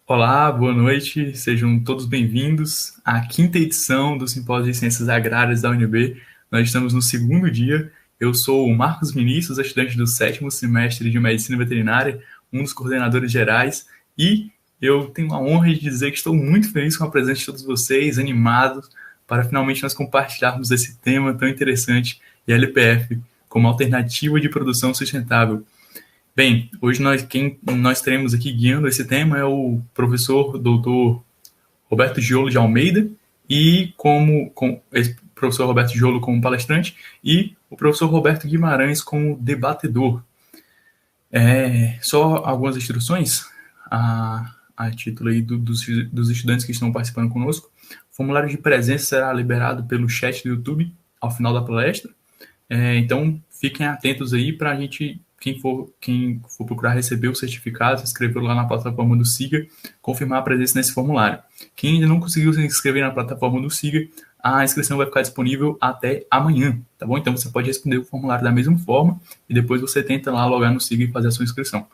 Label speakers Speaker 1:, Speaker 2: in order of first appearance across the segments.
Speaker 1: Olá, boa noite, sejam todos bem-vindos à quinta edição do Simpósio de Ciências Agrárias da UNB. Nós estamos no segundo dia. Eu sou o Marcos Vinícius, estudante do sétimo semestre de Medicina Veterinária, um dos coordenadores gerais, e eu tenho a honra de dizer que estou muito feliz com a presença de todos vocês, animados, para finalmente nós compartilharmos esse tema tão interessante, LPF, como alternativa de produção sustentável. Bem, hoje quem nós teremos aqui guiando esse tema é o professor doutor Roberto Giolo de Almeida, e esse professor Roberto Giolo como palestrante, e o professor Roberto Guimarães como debatedor. Só algumas instruções a título aí dos estudantes que estão participando conosco. O formulário de presença será liberado pelo chat do YouTube ao final da palestra. Então, fiquem atentos aí para a gente, quem for procurar receber o certificado, se inscrever lá na plataforma do SIGA, confirmar a presença nesse formulário. Quem ainda não conseguiu se inscrever na plataforma do SIGA, a inscrição vai ficar disponível até amanhã, tá bom? Então, você pode responder o formulário da mesma forma e depois você tenta lá logar no SIGA e fazer a sua inscrição.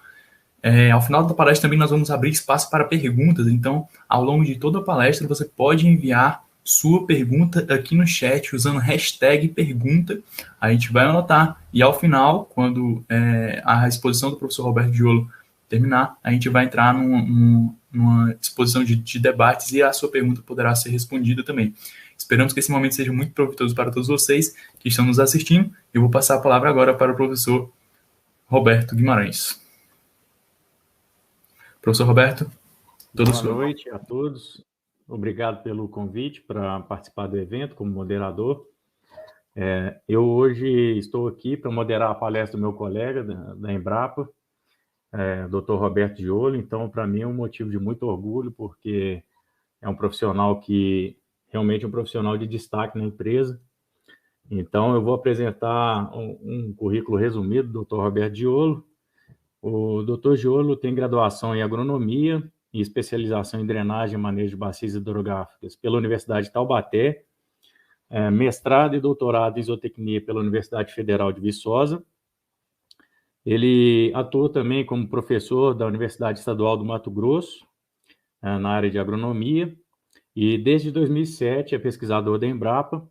Speaker 1: Ao final da palestra também nós vamos abrir espaço para perguntas, então, ao longo de toda a palestra, você pode enviar sua pergunta aqui no chat usando hashtag pergunta. A gente vai anotar e ao final, quando a exposição do professor Roberto Giolo terminar, a gente vai entrar numa exposição de debates e a sua pergunta poderá ser respondida também. Esperamos que esse momento seja muito proveitoso para todos vocês que estão nos assistindo. Eu vou passar a palavra agora para o professor Roberto Guimarães. Professor Roberto,
Speaker 2: boa noite a todos. Obrigado pelo convite para participar do evento como moderador. Eu hoje estou aqui para moderar a palestra do meu colega da Embrapa, Dr. Roberto Giolo. Então, para mim é um motivo de muito orgulho, porque é um profissional que realmente é um profissional de destaque na empresa. Então, eu vou apresentar um currículo resumido do Dr. Roberto Giolo. O Dr. Giolo tem graduação em agronomia e especialização em drenagem e manejo de bacias hidrográficas pela Universidade de Taubaté, mestrado e doutorado em zootecnia pela Universidade Federal de Viçosa. Ele atuou também como professor da Universidade Estadual do Mato Grosso, na área de agronomia, e desde 2007 é pesquisador da Embrapa,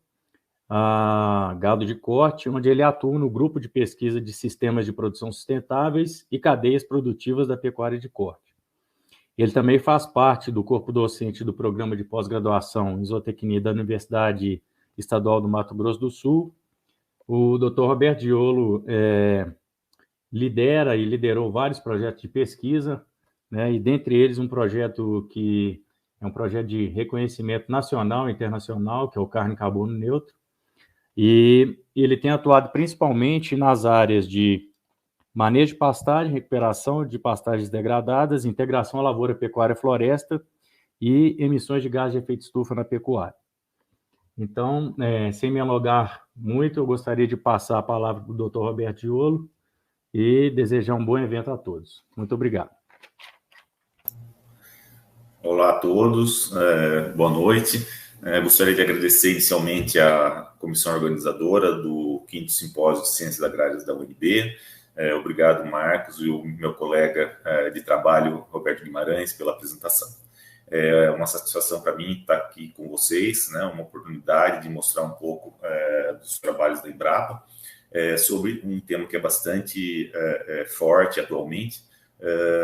Speaker 2: Gado de Corte, onde ele atua no grupo de pesquisa de sistemas de produção sustentáveis e cadeias produtivas da pecuária de corte. Ele também faz parte do corpo docente do programa de pós-graduação em zootecnia da Universidade Estadual do Mato Grosso do Sul. O Dr. Roberto Giolo lidera e liderou vários projetos de pesquisa, né, e dentre eles um projeto que é um projeto de reconhecimento nacional e internacional, que é o Carne Carbono Neutro, e ele tem atuado principalmente nas áreas de manejo de pastagem, recuperação de pastagens degradadas, integração à lavoura, pecuária, floresta e emissões de gás de efeito estufa na pecuária. Então, sem me alongar muito, eu gostaria de passar a palavra para o Dr. Roberto Giolo e desejar um bom evento a todos. Muito obrigado.
Speaker 3: Olá a todos, boa noite. Gostaria de agradecer inicialmente à comissão organizadora do 5º Simpósio de Ciências Agrárias da UNB. Obrigado, Marcos, e o meu colega de trabalho, Roberto Guimarães, pela apresentação. É uma satisfação para mim estar aqui com vocês, né, uma oportunidade de mostrar um pouco dos trabalhos da Embrapa, sobre um tema que é bastante forte atualmente,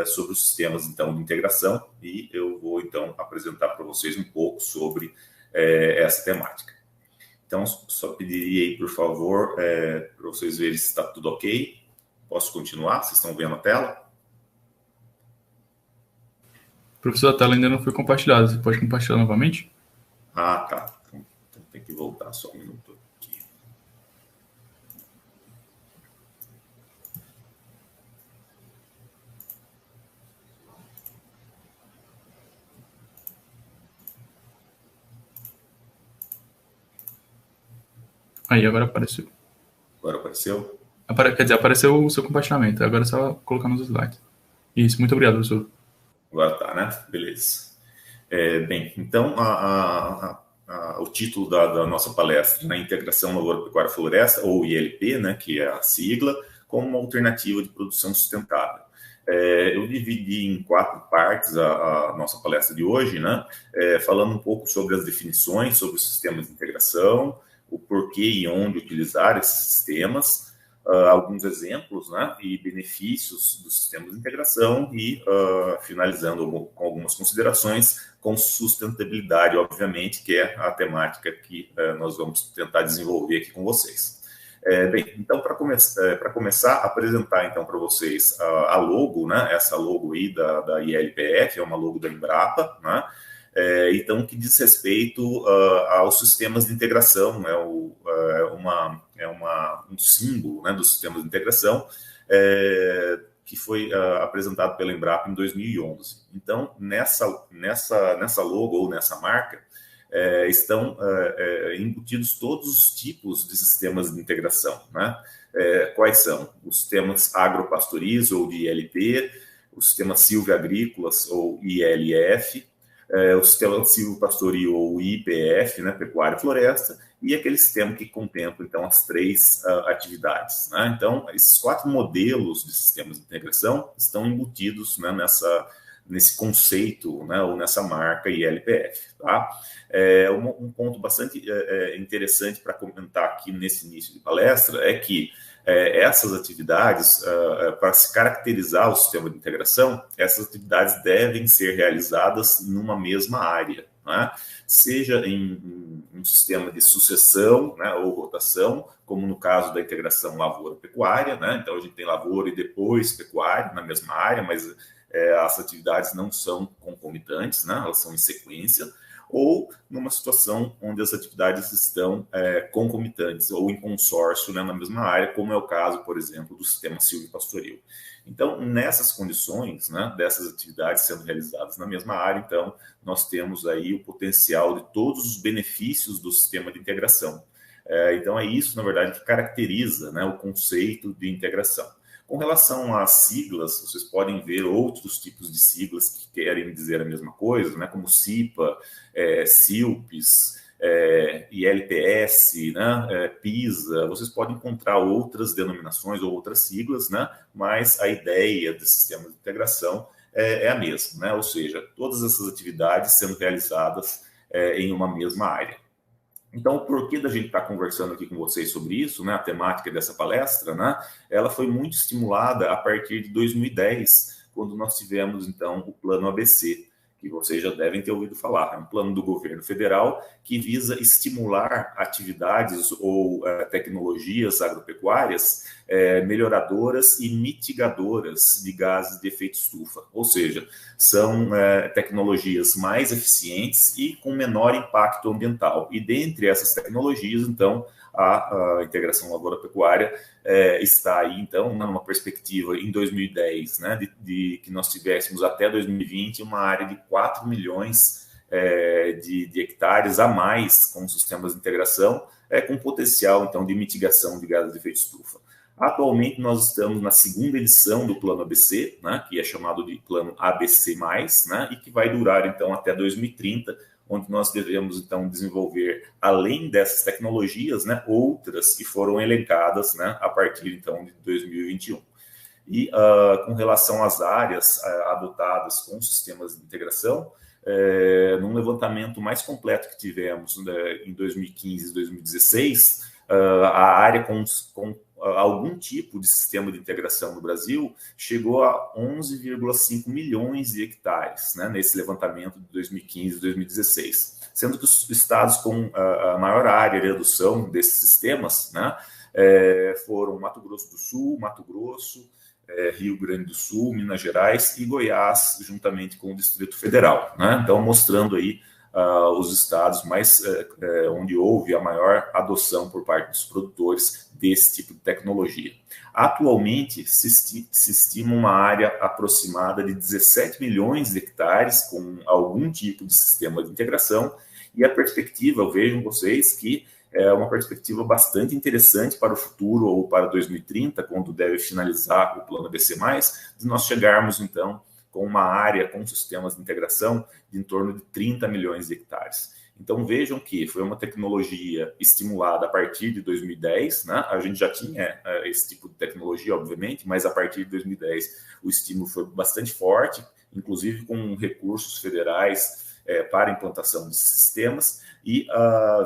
Speaker 3: sobre os sistemas, então, de integração, e eu vou, então, apresentar para vocês um pouco sobre essa temática. Então, só pediria aí, por favor, para vocês verem se está tudo ok. Posso continuar? Vocês estão vendo a tela?
Speaker 1: Professor, a tela ainda não foi compartilhada. Você pode compartilhar novamente?
Speaker 3: Ah, tá. Então tem que voltar só um minuto aqui.
Speaker 1: Aí, agora apareceu.
Speaker 3: Agora apareceu?
Speaker 1: Quer dizer, apareceu o seu compartilhamento. Agora é só colocar nos slides. Isso, muito obrigado, professor.
Speaker 3: Agora tá, né? Beleza. Bem, então, o título da nossa palestra, né, Integração Lavoura Pecuária Floresta, ou ILP, né, que é a sigla, como uma alternativa de produção sustentável. Eu dividi em 4 partes a nossa palestra de hoje, né? Falando um pouco sobre as definições, sobre os sistemas de integração, o porquê e onde utilizar esses sistemas, alguns exemplos, né? E benefícios dos sistemas de integração e finalizando com algumas considerações com sustentabilidade, obviamente, que é a temática que nós vamos tentar desenvolver aqui com vocês. Bem, então, para começar a apresentar, então, para vocês a logo, né? Essa logo aí da ILPF, é uma logo da Embrapa, né? Então, que diz respeito aos sistemas de integração, um símbolo, né, dos sistemas de integração, que foi apresentado pela Embrapa em 2011. Então, nessa logo ou nessa marca, estão embutidos todos os tipos de sistemas de integração, né? Quais são? Os sistemas agropastoris, ou de ILP, os sistemas silvio-agrícolas, ou ILF, o sistema silvopastoril, ou IPF, né, pecuária e floresta, e aquele sistema que contempla, então, as 3 atividades, né? Então, esses 4 modelos de sistemas de integração estão embutidos, né, nesse conceito, né, ou nessa marca ILPF, tá? Um ponto bastante interessante para comentar aqui nesse início de palestra é que essas atividades, para se caracterizar o sistema de integração, essas atividades devem ser realizadas numa mesma área, né? Seja em um sistema de sucessão, né, ou rotação, como no caso da integração lavoura-pecuária, né? Então, a gente tem lavoura e depois pecuária na mesma área, mas as atividades não são concomitantes, né? Elas são em sequência, ou numa situação onde as atividades estão concomitantes ou em consórcio, né, na mesma área, como é o caso, por exemplo, do sistema silvopastoril. Então, nessas condições, né, dessas atividades sendo realizadas na mesma área, então, nós temos aí o potencial de todos os benefícios do sistema de integração. Então, é isso, na verdade, que caracteriza, né, o conceito de integração. Com relação às siglas, vocês podem ver outros tipos de siglas que querem dizer a mesma coisa, né, como CIPA, SILPS, ILPS, né, PISA. Vocês podem encontrar outras denominações ou outras siglas, né, mas a ideia do sistema de integração é a mesma, né, ou seja, todas essas atividades sendo realizadas em uma mesma área. Então, o porquê da gente estar conversando aqui com vocês sobre isso, né, a temática dessa palestra, né, ela foi muito estimulada a partir de 2010, quando nós tivemos, então, o Plano ABC, que vocês já devem ter ouvido falar. É um plano do governo federal que visa estimular atividades ou tecnologias agropecuárias melhoradoras e mitigadoras de gases de efeito estufa. Ou seja, são tecnologias mais eficientes e com menor impacto ambiental. E dentre essas tecnologias, então, a integração lavoura-pecuária está aí, então, numa perspectiva em 2010, né, de que nós tivéssemos até 2020 uma área de 4 milhões de hectares a mais com sistemas de integração, com potencial, então, de mitigação de gases de efeito estufa. Atualmente, nós estamos na 2ª edição do Plano ABC, né, que é chamado de Plano ABC+, né, e que vai durar, então, até 2030, onde nós devemos, então, desenvolver, além dessas tecnologias, né, outras que foram elencadas, né, a partir, então, de 2021. E, com relação às áreas adotadas com sistemas de integração, num levantamento mais completo que tivemos, né, em 2015 e 2016, a área com algum tipo de sistema de integração no Brasil chegou a 11,5 milhões de hectares, né, nesse levantamento de 2015 e 2016, sendo que os estados com a maior área de redução desses sistemas, né, foram Mato Grosso do Sul, Mato Grosso, Rio Grande do Sul, Minas Gerais e Goiás, juntamente com o Distrito Federal, né? Então, mostrando aí os estados mais onde houve a maior adoção por parte dos produtores desse tipo de tecnologia. Atualmente, se estima uma área aproximada de 17 milhões de hectares com algum tipo de sistema de integração, e a perspectiva, vejam vocês, que é uma perspectiva bastante interessante para o futuro ou para 2030, quando deve finalizar o Plano ABC+, de nós chegarmos, então, com uma área com sistemas de integração de em torno de 30 milhões de hectares. Então, vejam que foi uma tecnologia estimulada a partir de 2010, né? A gente já tinha esse tipo de tecnologia, obviamente, mas a partir de 2010 o estímulo foi bastante forte, inclusive com recursos federais para a implantação desses sistemas, e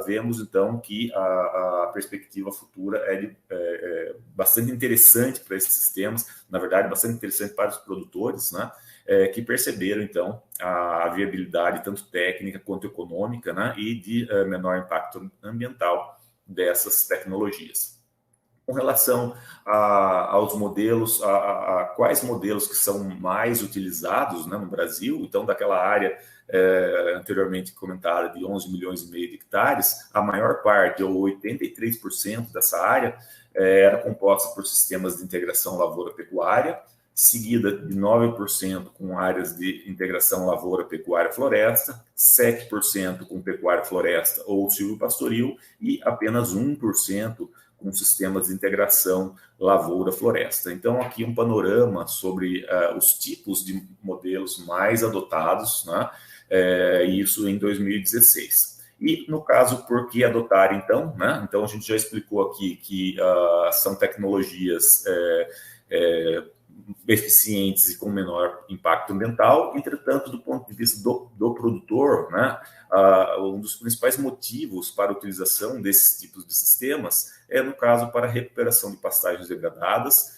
Speaker 3: vemos, então, que a perspectiva futura é bastante interessante para esses sistemas, na verdade, bastante interessante para os produtores, né? Que perceberam, então, a viabilidade tanto técnica quanto econômica, né, e de menor impacto ambiental dessas tecnologias. Com relação aos modelos, a quais modelos que são mais utilizados, né, no Brasil, então, daquela área anteriormente comentada de 11 milhões e meio de hectares, a maior parte, ou 83% dessa área, era composta por sistemas de integração lavoura-pecuária, seguida de 9% com áreas de integração lavoura, pecuária, floresta, 7% com pecuária, floresta ou silvopastoril e apenas 1% com sistemas de integração lavoura, floresta. Então, aqui um panorama sobre os tipos de modelos mais adotados, né? Isso em 2016. E, no caso, por que adotar, então? Né? Então, a gente já explicou aqui que são tecnologias eficientes e com menor impacto ambiental. Entretanto, do ponto de vista do produtor, né, um dos principais motivos para a utilização desses tipos de sistemas no caso, para a recuperação de pastagens degradadas,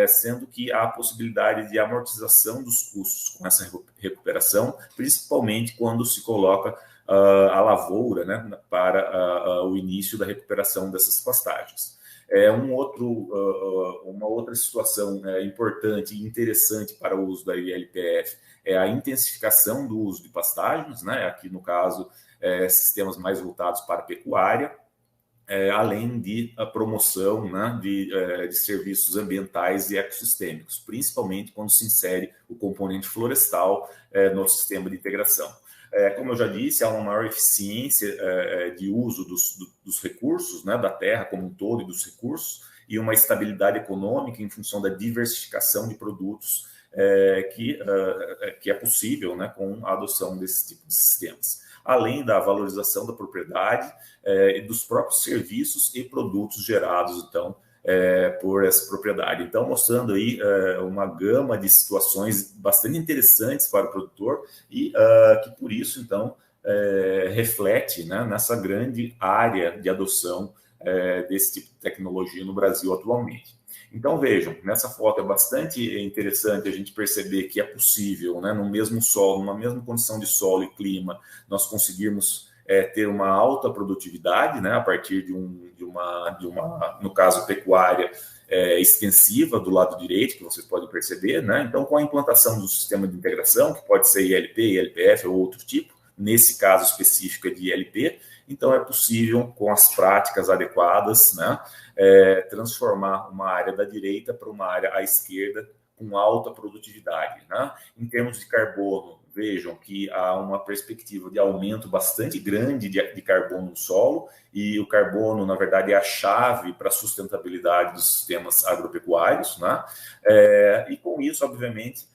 Speaker 3: sendo que há a possibilidade de amortização dos custos com essa recuperação, principalmente quando se coloca a lavoura, né, para o início da recuperação dessas pastagens. Uma outra situação importante e interessante para o uso da ILPF é a intensificação do uso de pastagens, né? Aqui no caso, sistemas mais voltados para a pecuária, além de a promoção, né, de serviços ambientais e ecossistêmicos, principalmente quando se insere o componente florestal no sistema de integração. Como eu já disse, há uma maior eficiência de uso dos recursos, né, da terra como um todo e dos recursos, e uma estabilidade econômica em função da diversificação de produtos que é possível, né, com a adoção desse tipo de sistemas. Além da valorização da propriedade e dos próprios serviços e produtos gerados, então, por essa propriedade. Então, mostrando aí uma gama de situações bastante interessantes para o produtor e que, por isso, então, reflete, né, nessa grande área de adoção desse tipo de tecnologia no Brasil atualmente. Então, vejam, nessa foto é bastante interessante a gente perceber que é possível, né, no mesmo solo, numa mesma condição de solo e clima, nós conseguirmos ter uma alta produtividade, né, a partir de uma, no caso, pecuária extensiva do lado direito, que vocês podem perceber, né? Então, com a implantação do sistema de integração, que pode ser ILP, ILPF ou outro tipo, nesse caso específico é de ILP, então é possível, com as práticas adequadas, né, transformar uma área da direita para uma área à esquerda com alta produtividade, né? Em termos de carbono, vejam que há uma perspectiva de aumento bastante grande de carbono no solo, e o carbono, na verdade, é a chave para a sustentabilidade dos sistemas agropecuários, né? E com isso, obviamente,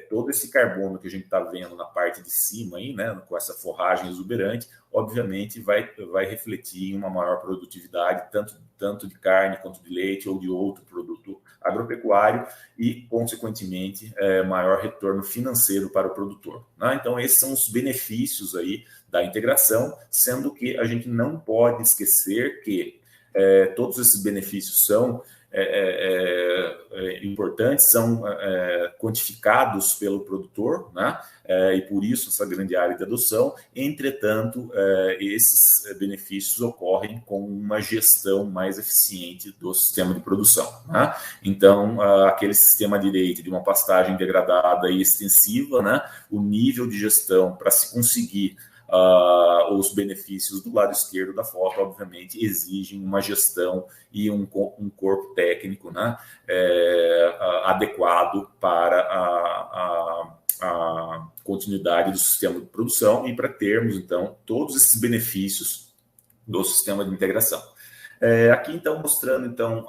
Speaker 3: todo esse carbono que a gente está vendo na parte de cima, aí, né, com essa forragem exuberante, obviamente vai refletir em uma maior produtividade, tanto de carne quanto de leite ou de outro produto agropecuário e, consequentemente, maior retorno financeiro para o produtor, né? Então, esses são os benefícios aí da integração, sendo que a gente não pode esquecer que todos esses benefícios são importantes, são quantificados pelo produtor, né? E por isso essa grande área de adoção. Entretanto, esses benefícios ocorrem com uma gestão mais eficiente do sistema de produção, né? Então, aquele sistema de direito de uma pastagem degradada e extensiva, né? O nível de gestão para se conseguir os benefícios do lado esquerdo da foto, obviamente, exigem uma gestão e um corpo técnico, né, adequado para a continuidade do sistema de produção e para termos, então, todos esses benefícios do sistema de integração. Aqui, então, mostrando então,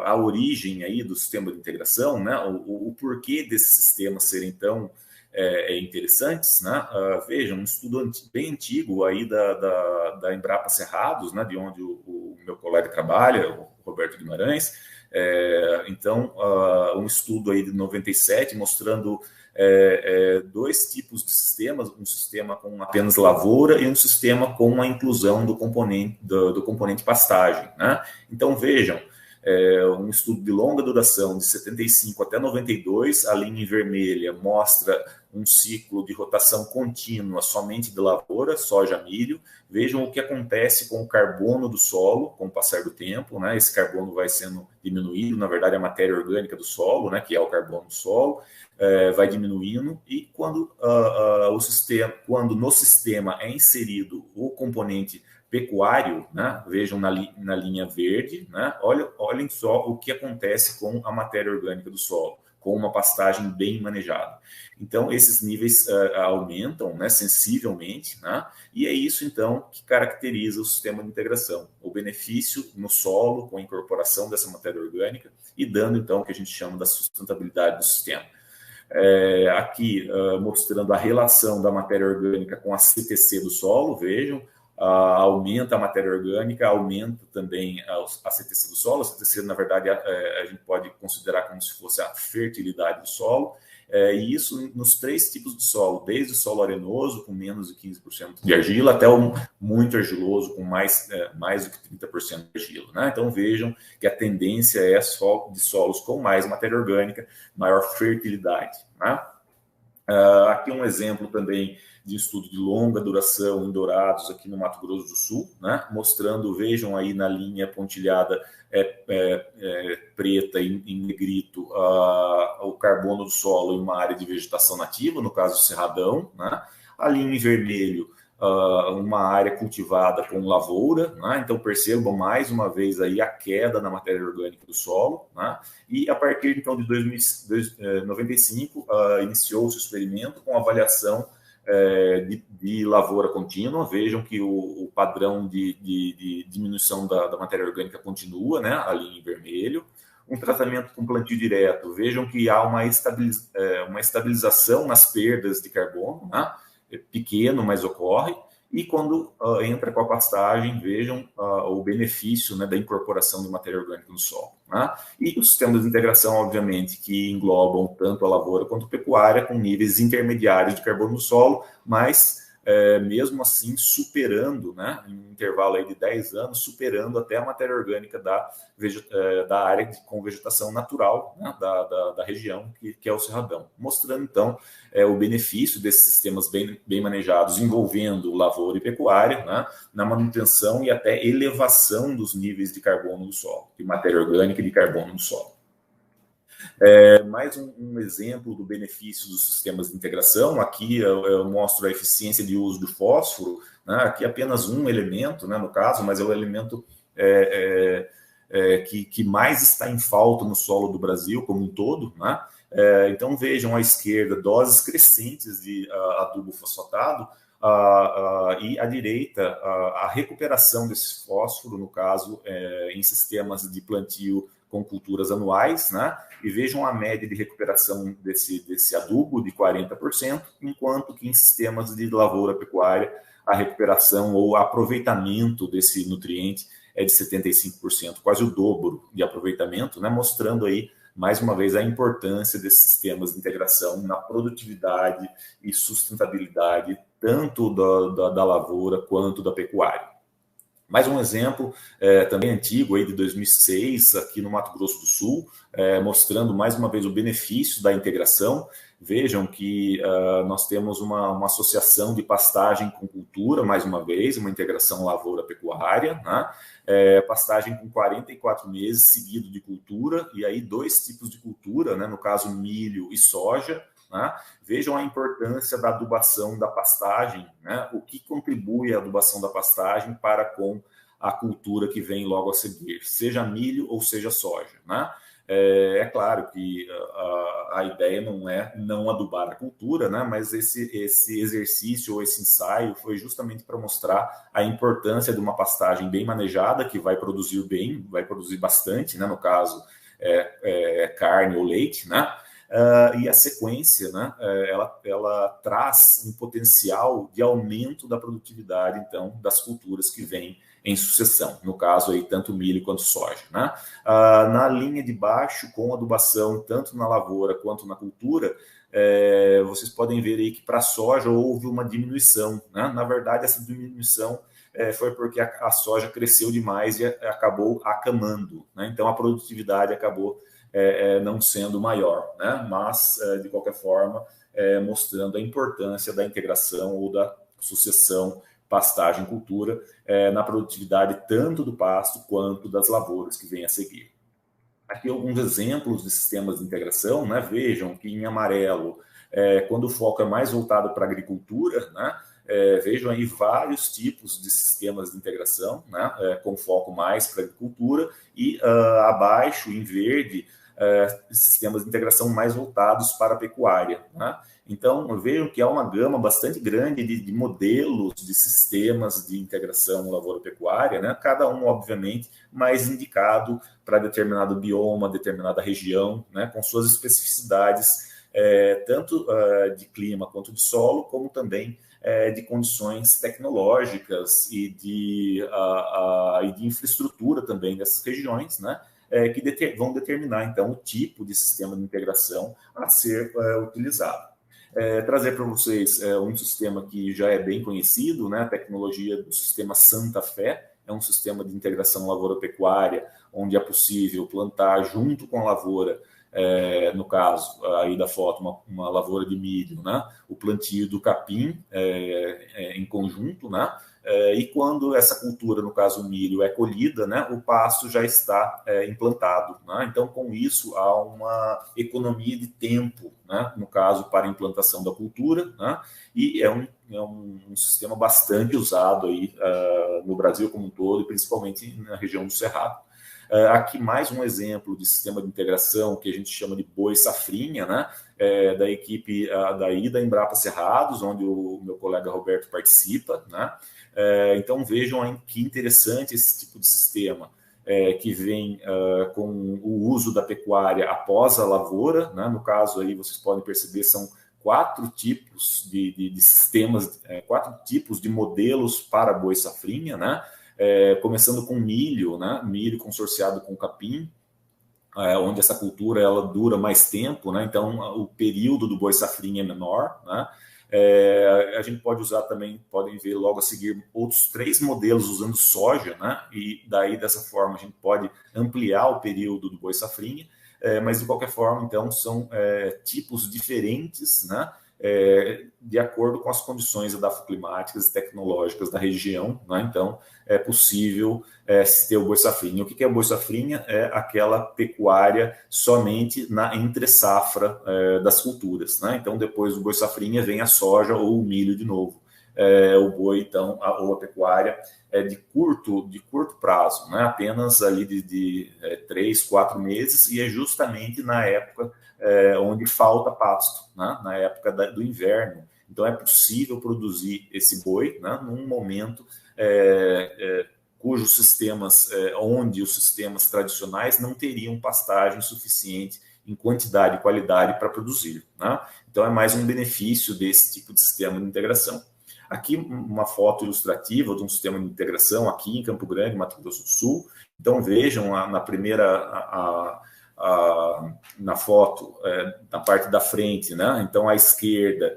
Speaker 3: a origem aí do sistema de integração, né, o porquê desse sistema ser, então, interessantes, né? Vejam, um estudo bem antigo aí da Embrapa Cerrados, né? De onde o meu colega trabalha, o Roberto Guimarães. Então, um estudo aí de 97 mostrando dois tipos de sistemas, um sistema com apenas lavoura e um sistema com a inclusão do componente pastagem, né? Então, vejam, um estudo de longa duração, de 75 até 92, a linha em vermelha mostra um ciclo de rotação contínua somente de lavoura, soja, milho. Vejam o que acontece com o carbono do solo com o passar do tempo, né? Esse carbono vai sendo diminuído, na verdade a matéria orgânica do solo, né, que é o carbono do solo, vai diminuindo, e quando no sistema é inserido o componente pecuário, né? Vejam na linha verde, né? Olhem só o que acontece com a matéria orgânica do solo, com uma pastagem bem manejada. Então, esses níveis aumentam, né, sensivelmente, né? E é isso, então, que caracteriza o sistema de integração. O benefício no solo, com a incorporação dessa matéria orgânica e dando, então, o que a gente chama da sustentabilidade do sistema. Aqui, mostrando a relação da matéria orgânica com a CTC do solo, vejam, aumenta a matéria orgânica, aumenta também a CTC do solo. A CTC, na verdade, a gente pode considerar como se fosse a fertilidade do solo, e isso nos três tipos de solo, desde o solo arenoso, com menos de 15% de argila, até o muito argiloso, com mais do que 30% de argila, né? Então, vejam que a tendência é de solos com mais matéria orgânica, maior fertilidade, né? Aqui um exemplo também de estudo de longa duração em Dourados, aqui no Mato Grosso do Sul, né? Mostrando, vejam aí na linha pontilhada preta em negrito, o carbono do solo em uma área de vegetação nativa, no caso do Cerradão, né? A linha em vermelho, uma área cultivada com lavoura, né? Então percebam mais uma vez aí a queda na matéria orgânica do solo, né? E a partir então de 1995 iniciou-se o experimento com avaliação de lavoura contínua. Vejam que o padrão de diminuição da matéria orgânica continua, né? Ali em vermelho. Um tratamento com plantio direto, vejam que há uma estabilização nas perdas de carbono, né? Pequeno, mas ocorre. E quando entra com a pastagem, vejam o benefício, né, da incorporação de matéria orgânica no solo, né? E os sistemas de integração, obviamente, que englobam tanto a lavoura quanto a pecuária, com níveis intermediários de carbono no solo, mas mesmo assim superando, né, em um intervalo aí de 10 anos, superando até a matéria orgânica da área com vegetação natural, né, da região, que é o Cerradão. Mostrando, então, o benefício desses sistemas bem manejados, envolvendo lavoura e pecuária, né, na manutenção e até elevação dos níveis de carbono do solo, de matéria orgânica e de carbono no solo. Mais um exemplo do benefício dos sistemas de integração. Aqui eu mostro a eficiência de uso do fósforo, né? Aqui apenas um elemento, né, no caso, mas é o elemento que mais está em falta no solo do Brasil como um todo, né? Então vejam à esquerda doses crescentes de adubo fosfatado, e à direita a recuperação desse fósforo, no caso, em sistemas de plantio com culturas anuais, né? E vejam a média de recuperação desse adubo de 40%, enquanto que em sistemas de lavoura pecuária a recuperação ou aproveitamento desse nutriente é de 75%, quase o dobro de aproveitamento, né? Mostrando aí, mais uma vez, a importância desses sistemas de integração na produtividade e sustentabilidade, tanto da lavoura quanto da pecuária. Mais um exemplo, também antigo, aí de 2006, aqui no Mato Grosso do Sul, mostrando mais uma vez o benefício da integração. Vejam que nós temos uma associação de pastagem com cultura, mais uma vez, uma integração lavoura-pecuária, né? Pastagem com 44 meses seguido de cultura, e aí 2 tipos de cultura, né? No caso milho e soja, né? Vejam a importância da adubação da pastagem, né? O que contribui a adubação da pastagem para com a cultura que vem logo a seguir, seja milho ou seja soja, né? É claro que a ideia não é não adubar a cultura, né? Mas esse exercício ou esse ensaio foi justamente para mostrar a importância de uma pastagem bem manejada, que vai produzir bem, vai produzir bastante, né? No caso, carne ou leite, né? e a sequência, né, ela traz um potencial de aumento da produtividade, então, das culturas que vêm em sucessão, no caso aí tanto milho quanto soja, né? Na linha de baixo, com adubação, tanto na lavoura quanto na cultura, vocês podem ver aí que para a soja houve uma diminuição, né? Na verdade, essa diminuição foi porque a soja cresceu demais e acabou acamando, né? Então a produtividade acabou não sendo maior, né? Mas, de qualquer forma, mostrando a importância da integração ou da sucessão pastagem-cultura na produtividade tanto do pasto quanto das lavouras que vêm a seguir. Aqui alguns exemplos de sistemas de integração, né? Vejam que em amarelo, quando o foco é mais voltado para a agricultura, né? Vejam aí vários tipos de sistemas de integração, né? Com foco mais para a agricultura, e abaixo, em verde, sistemas de integração mais voltados para a pecuária, né? Então, vejam que há uma gama bastante grande de modelos de sistemas de integração lavoura-pecuária, né? Cada um, obviamente, mais indicado para determinado bioma, determinada região, né? Com suas especificidades, tanto de clima quanto de solo, como também de condições tecnológicas e de infraestrutura também dessas regiões, né? Que vão determinar, então, o tipo de sistema de integração a ser utilizado. Trazer para vocês um sistema que já é bem conhecido, né? A tecnologia do sistema Santa Fé, é um sistema de integração lavoura-pecuária, onde é possível plantar junto com a lavoura, no caso aí da foto, uma lavoura de milho, né? O plantio do capim em conjunto, né? E quando essa cultura, no caso o milho, é colhida, né, o pasto já está implantado, né? Então, com isso, há uma economia de tempo, né, no caso, para a implantação da cultura, né? E é um sistema bastante usado aí, no Brasil como um todo, e principalmente na região do Cerrado. Aqui mais um exemplo de sistema de integração que a gente chama de boi safrinha, né? Da equipe daí da Embrapa Cerrados, onde o meu colega Roberto participa, né? Então vejam que interessante esse tipo de sistema, que vem com o uso da pecuária após a lavoura, né? No caso aí vocês podem perceber, são 4 tipos de sistemas, 4 tipos de modelos para boi safrinha, né? Começando com milho, né? Milho consorciado com capim, onde essa cultura ela dura mais tempo, né? Então o período do boi safrinha é menor, né? A gente pode usar também, podem ver logo a seguir, outros 3 modelos usando soja, né? E daí, dessa forma, a gente pode ampliar o período do boi safrinha, mas de qualquer forma, então, são tipos diferentes, né? De acordo com as condições edafoclimáticas e tecnológicas da região, né? Então, é possível se ter o boi safrinha. O que é o boi safrinha? É aquela pecuária somente na entre-safra das culturas, né? Então, depois do boi safrinha vem a soja ou o milho de novo. O boi, então, ou a pecuária de curto prazo, né? Apenas ali de 3, 4 meses, e é justamente na época onde falta pasto, né? Na época do inverno. Então, é possível produzir esse boi, né? Num momento cujos sistemas, onde os sistemas tradicionais não teriam pastagem suficiente em quantidade e qualidade para produzir, né? Então, é mais um benefício desse tipo de sistema de integração. Aqui uma foto ilustrativa de um sistema de integração aqui em Campo Grande, Mato Grosso do Sul. Então, vejam na primeira... na foto, na parte da frente, né? Então, à esquerda,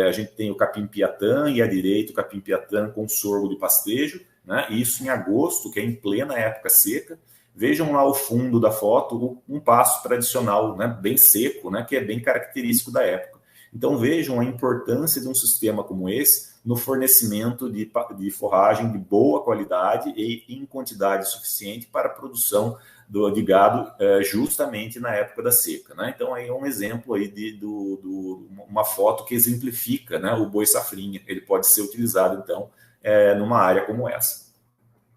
Speaker 3: a gente tem o capim-piatã e à direita o capim-piatã com sorgo de pastejo, né? Isso em agosto, que é em plena época seca. Vejam lá ao fundo da foto um pasto tradicional, né? Bem seco, né? Que é bem característico da época. Então, vejam a importância de um sistema como esse no fornecimento de forragem de boa qualidade e em quantidade suficiente para a produção de gado justamente na época da seca, né? Então, aí é um exemplo aí uma foto que exemplifica, né, o boi safrinha. Ele pode ser utilizado, então, numa área como essa.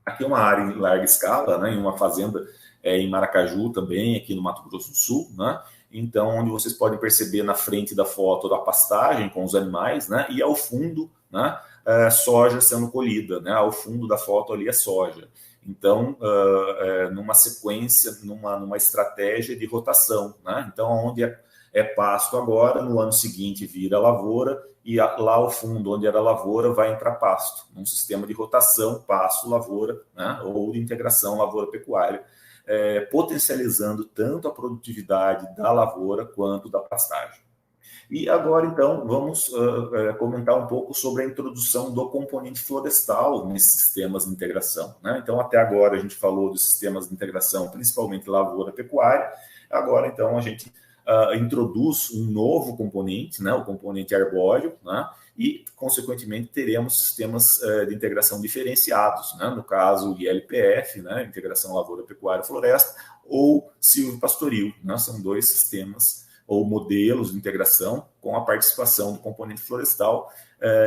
Speaker 3: Aqui é uma área em larga escala, né, em uma fazenda em Maracaju também, aqui no Mato Grosso do Sul, né? Então, onde vocês podem perceber na frente da foto da pastagem com os animais, né? E ao fundo, né, soja sendo colhida, né? Ao fundo da foto ali é soja. Então, numa sequência, numa estratégia de rotação, né? Então, onde é pasto agora, no ano seguinte vira lavoura, e lá ao fundo, onde era lavoura, vai entrar pasto, num sistema de rotação, pasto-lavoura, né, ou de integração lavoura-pecuária, potencializando tanto a produtividade da lavoura quanto da pastagem. E agora, então, vamos comentar um pouco sobre a introdução do componente florestal nesses sistemas de integração, né? Então, até agora a gente falou dos sistemas de integração, principalmente lavoura-pecuária. Agora, então, a gente introduz um novo componente, né? O componente arbóreo, né? E, consequentemente, teremos sistemas de integração diferenciados, né? No caso, o ILPF, né? Integração lavoura-pecuária-floresta, ou silvopastoril, né? São dois sistemas ou modelos de integração com a participação do componente florestal,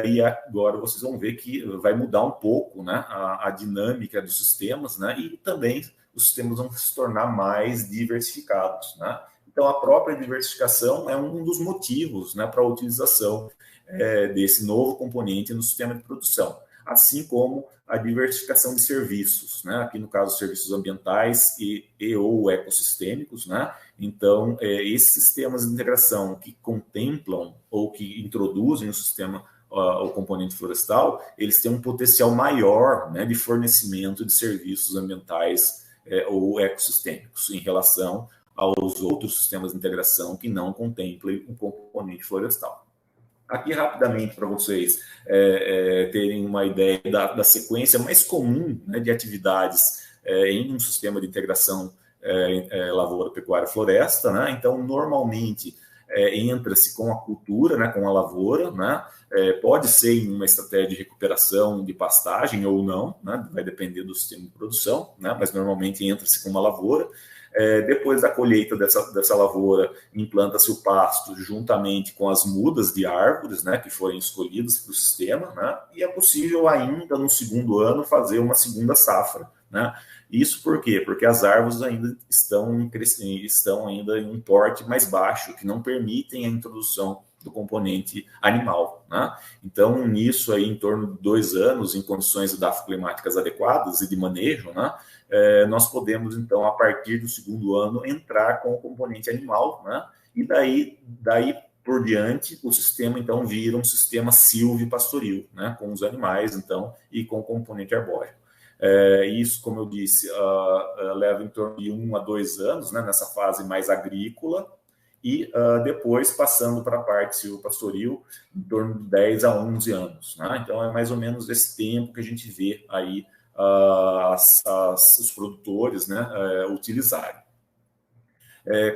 Speaker 3: e agora vocês vão ver que vai mudar um pouco, né, a dinâmica dos sistemas, né, e também os sistemas vão se tornar mais diversificados, né. Então, a própria diversificação é um dos motivos, né, para a utilização desse novo componente no sistema de produção, assim como a diversificação de serviços, né? Aqui no caso, serviços ambientais e ou ecossistêmicos, né? Então, esses sistemas de integração que contemplam ou que introduzem o sistema, o componente florestal, eles têm um potencial maior, né, de fornecimento de serviços ambientais ou ecossistêmicos em relação aos outros sistemas de integração que não contemplem o componente florestal. Aqui, rapidamente, para vocês terem uma ideia da sequência mais comum, né, de atividades em um sistema de integração lavoura, pecuária, floresta, né? Então, normalmente, entra-se com a cultura, né, com a lavoura, né? Pode ser em uma estratégia de recuperação de pastagem ou não, né? Vai depender do sistema de produção, né? Mas normalmente entra-se com uma lavoura. Depois da colheita dessa lavoura, implanta-se o pasto juntamente com as mudas de árvores, né, que forem escolhidas para o sistema, né, e é possível ainda no segundo ano fazer uma segunda safra, né. Isso por quê? Porque as árvores ainda estão ainda em um porte mais baixo, que não permitem a introdução do componente animal, né? Então, nisso aí, em torno de 2 anos, em condições edafoclimáticas adequadas e de manejo, né, nós podemos, então, a partir do segundo ano, entrar com o componente animal, né? E daí por diante, o sistema, então, vira um sistema silvopastoril, né? Com os animais, então, e com o componente arbóreo. Isso, como eu disse, leva em torno de 1 a 2 anos, né? Nessa fase mais agrícola, e depois passando para a parte silvopastoril em torno de 10 a 11 anos. Né? Então, é mais ou menos esse tempo que a gente vê aí os produtores, né, utilizarem.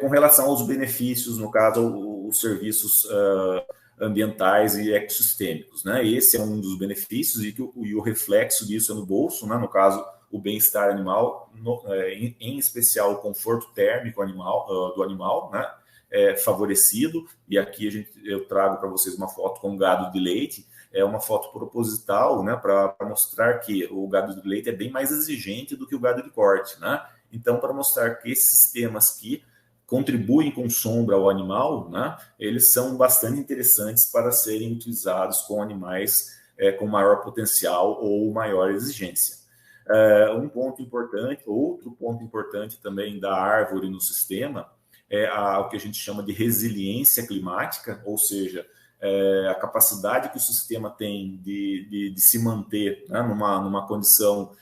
Speaker 3: Com relação aos benefícios, no caso, os serviços ambientais e ecossistêmicos, né? Esse é um dos benefícios e o reflexo disso é no bolso, né? No caso, o bem-estar animal, em especial o conforto térmico do animal, né? Favorecido, e aqui eu trago para vocês uma foto com gado de leite, é uma foto proposital, né, para mostrar que o gado de leite é bem mais exigente do que o gado de corte, né? Então, para mostrar que esses sistemas que contribuem com sombra ao animal, né, eles são bastante interessantes para serem utilizados com animais com maior potencial ou maior exigência. Outro ponto importante também da árvore no sistema é o que a gente chama de resiliência climática, ou seja, a capacidade que o sistema tem de se manter, né, numa condição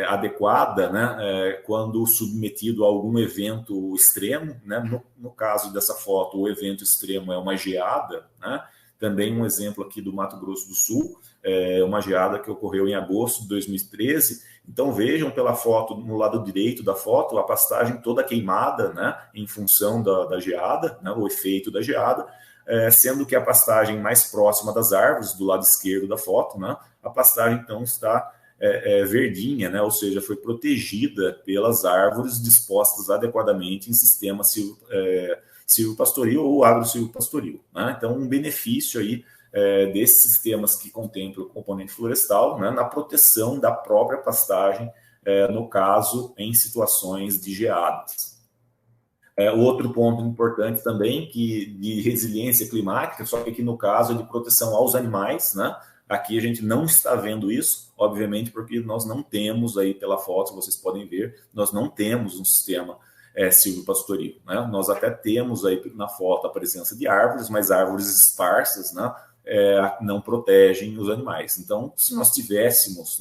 Speaker 3: adequada, né, quando submetido a algum evento extremo, né, no caso dessa foto, o evento extremo é uma geada, né, também um exemplo aqui do Mato Grosso do Sul, uma geada que ocorreu em agosto de 2013. Então vejam pela foto, no lado direito da foto, a pastagem toda queimada, né, em função da geada, né, o efeito da geada, sendo que a pastagem mais próxima das árvores, do lado esquerdo da foto, né, a pastagem então está verdinha, né, ou seja, foi protegida pelas árvores dispostas adequadamente em sistema silvopastoril ou agro-silvopastoril, né? Então, um benefício aí desses sistemas que contemplam o componente florestal, né, na proteção da própria pastagem, no caso, em situações de geadas. Outro ponto importante também, de resiliência climática, só que aqui no caso é de proteção aos animais, né? Aqui a gente não está vendo isso, obviamente, porque nós não temos aí pela foto, vocês podem ver, nós não temos um sistema silvopastoril, né? Nós até temos aí na foto a presença de árvores, mas árvores esparsas, né, não protegem os animais. Então, se nós tivéssemos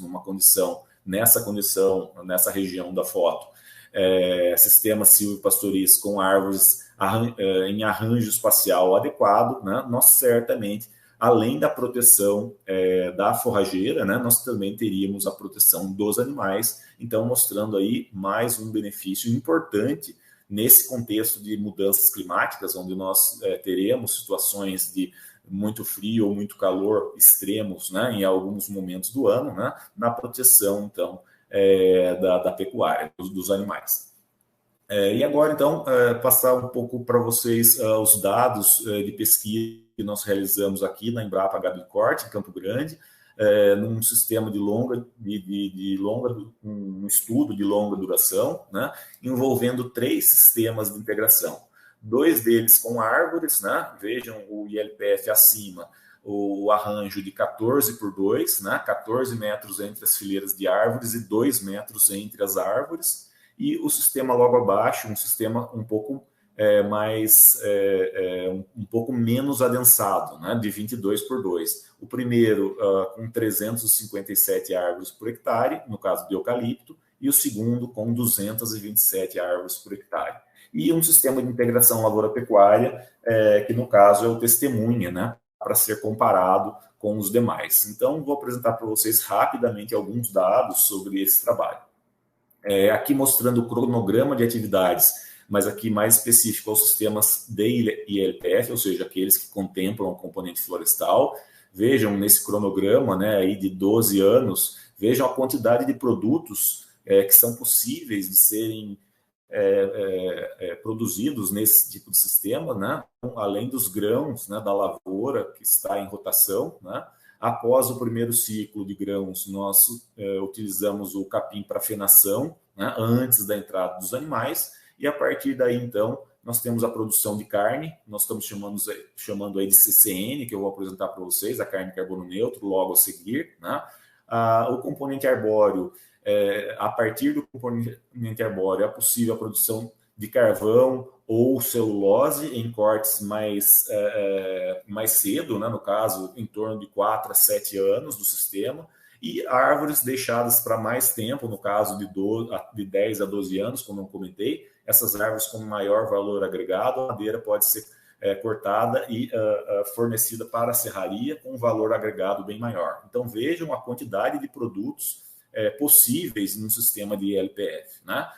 Speaker 3: nessa região da foto, sistemas silvopastoris com árvores em arranjo espacial adequado, né, nós certamente, além da proteção da forrageira, né, nós também teríamos a proteção dos animais, então mostrando aí mais um benefício importante nesse contexto de mudanças climáticas, onde nós teremos situações de muito frio ou muito calor extremos, né, em alguns momentos do ano, né, na proteção, então, da pecuária, dos animais. E agora, então, passar um pouco para vocês os dados de pesquisa que nós realizamos aqui na Embrapa Gado de Corte, em Campo Grande, num sistema um estudo de longa duração, né, envolvendo 3 sistemas de integração. 2 deles com árvores, né, vejam o ILPF acima, o arranjo de 14x2, né, 14 metros entre as fileiras de árvores e 2 metros entre as árvores, e o sistema logo abaixo, um sistema um pouco um pouco menos adensado, né, de 22x2. O primeiro com 357 árvores por hectare, no caso de eucalipto, e o segundo com 227 árvores por hectare. E um sistema de integração lavoura-pecuária, que no caso é o testemunha, né, para ser comparado com os demais. Então, vou apresentar para vocês rapidamente alguns dados sobre esse trabalho. Aqui mostrando o cronograma de atividades, mas aqui mais específico aos sistemas de ILPF, ou seja, aqueles que contemplam o componente florestal. Vejam nesse cronograma, né, aí de 12 anos, vejam a quantidade de produtos que são possíveis de serem produzidos nesse tipo de sistema, né, além dos grãos, né, da lavoura que está em rotação, né. Após o primeiro ciclo de grãos, nós utilizamos o capim para fenação, né, antes da entrada dos animais, e a partir daí, então, nós temos a produção de carne, nós estamos chamando aí de CCN, que eu vou apresentar para vocês, a carne carbono neutro, logo a seguir, né? O componente arbóreo, a partir do componente arbóreo, é possível a produção de carvão ou celulose em cortes mais cedo, né? No caso, em torno de 4 a 7 anos do sistema, e árvores deixadas para mais tempo, no caso de 10 a 12 anos, como eu comentei, essas árvores com maior valor agregado, a madeira pode ser cortada e fornecida para a serraria com um valor agregado bem maior. Então, vejam a quantidade de produtos possíveis no sistema de ILPF, né?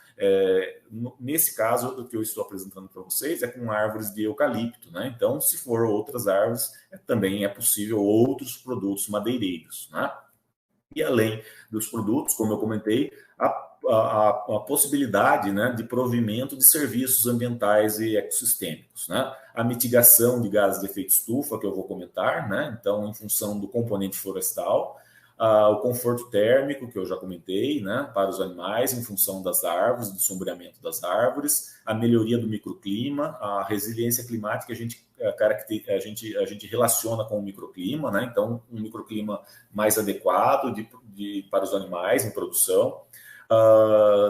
Speaker 3: Nesse caso, o que eu estou apresentando para vocês é com árvores de eucalipto, né? Então, se for outras árvores, também é possível outros produtos madeireiros, né? E além dos produtos, como eu comentei, a possibilidade, né, de provimento de serviços ambientais e ecossistêmicos, né? A mitigação de gases de efeito estufa, que eu vou comentar, né? Então, em função do componente florestal, o conforto térmico, que eu já comentei, né, para os animais, em função das árvores, do sombreamento das árvores, a melhoria do microclima, a resiliência climática, a gente relaciona com o microclima, né? Então, um microclima mais adequado para os animais em produção.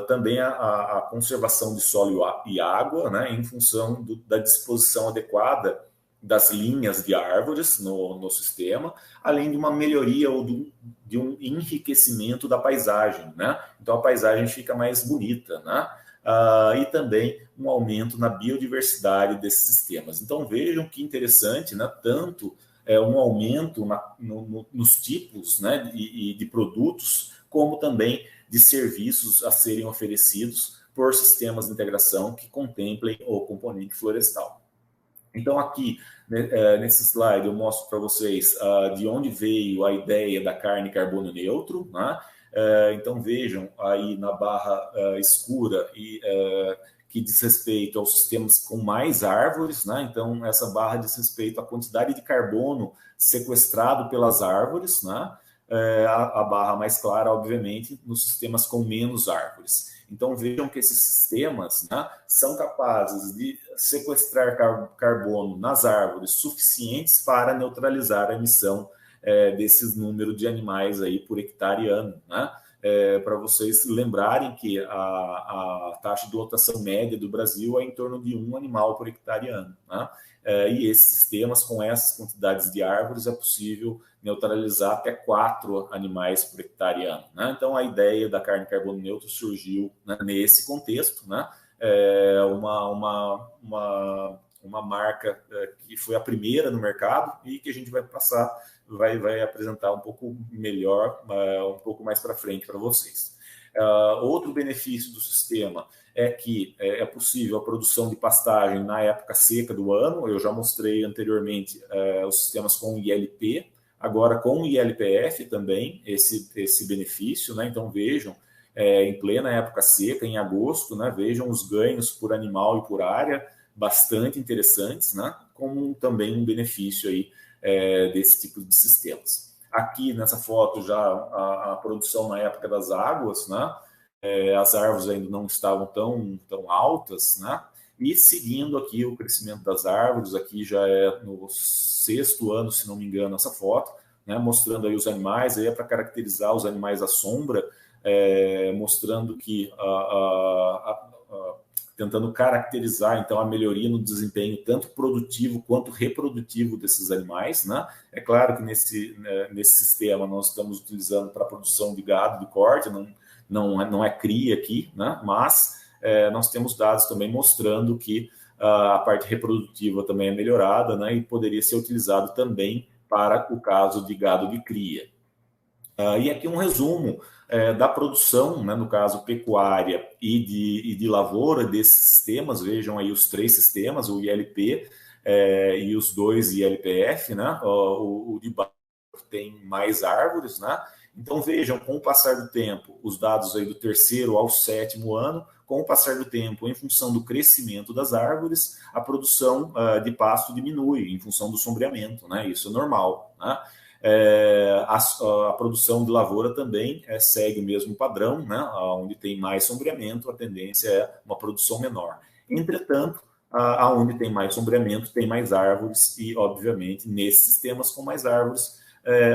Speaker 3: Também a conservação de solo e água, né, em função da disposição adequada das linhas de árvores no sistema, além de uma melhoria ou de um enriquecimento da paisagem, né? Então a paisagem fica mais bonita, né? E também um aumento na biodiversidade desses sistemas. Então vejam que interessante, né? Tanto um aumento nos tipos, né, de produtos, como também de serviços a serem oferecidos por sistemas de integração que contemplem o componente florestal. Então, aqui, nesse slide, eu mostro para vocês de onde veio a ideia da carne carbono neutro, né? Então, vejam aí na barra escura que diz respeito aos sistemas com mais árvores, né? Então, essa barra diz respeito à quantidade de carbono sequestrado pelas árvores, né? A barra mais clara, obviamente, nos sistemas com menos árvores. Então, vejam que esses sistemas, né, são capazes de sequestrar carbono nas árvores suficientes para neutralizar a emissão desses números de animais aí por hectare ano, né? para vocês lembrarem que a taxa de lotação média do Brasil é em torno de 1 animal por hectare ano, né? E esses sistemas, com essas quantidades de árvores, é possível neutralizar até 4 animais por hectare ano, né? Então, a ideia da carne carbono neutro surgiu, né, nesse contexto, né? Uma marca que foi a primeira no mercado e que a gente vai apresentar um pouco melhor, um pouco mais para frente para vocês. Outro benefício do sistema é que é possível a produção de pastagem na época seca do ano. Eu já mostrei anteriormente os sistemas com ILP, agora com ILPF também, esse benefício, né? Então vejam, em plena época seca, em agosto, né? Vejam os ganhos por animal e por área, bastante interessantes, né? Como também um benefício aí desse tipo de sistemas. Aqui nessa foto já a produção na época das águas, né? As árvores ainda não estavam tão altas, né? E seguindo aqui o crescimento das árvores, aqui já é no 6º ano, se não me engano, essa foto, né? Mostrando aí os animais, aí é para caracterizar os animais à sombra, mostrando que tentando caracterizar, então, a melhoria no desempenho tanto produtivo quanto reprodutivo desses animais, né? É claro que nesse sistema nós estamos utilizando para a produção de gado de corte, não é cria aqui, né? Mas nós temos dados também mostrando que a parte reprodutiva também é melhorada, né? E poderia ser utilizado também para o caso de gado de cria. E aqui um resumo da produção, né, no caso pecuária e de lavoura desses sistemas. Vejam aí os 3 sistemas, o ILP e os 2 ILPF, né? O de baixo tem mais árvores, né? Então vejam, com o passar do tempo, os dados aí do 3º ao 7º ano, com o passar do tempo, em função do crescimento das árvores, a produção de pasto diminui em função do sombreamento, né? Isso é normal, né? A produção de lavoura também segue o mesmo padrão, né? Onde tem mais sombreamento, a tendência é uma produção menor. Entretanto, aonde tem mais sombreamento, tem mais árvores e, obviamente, nesses sistemas com mais árvores,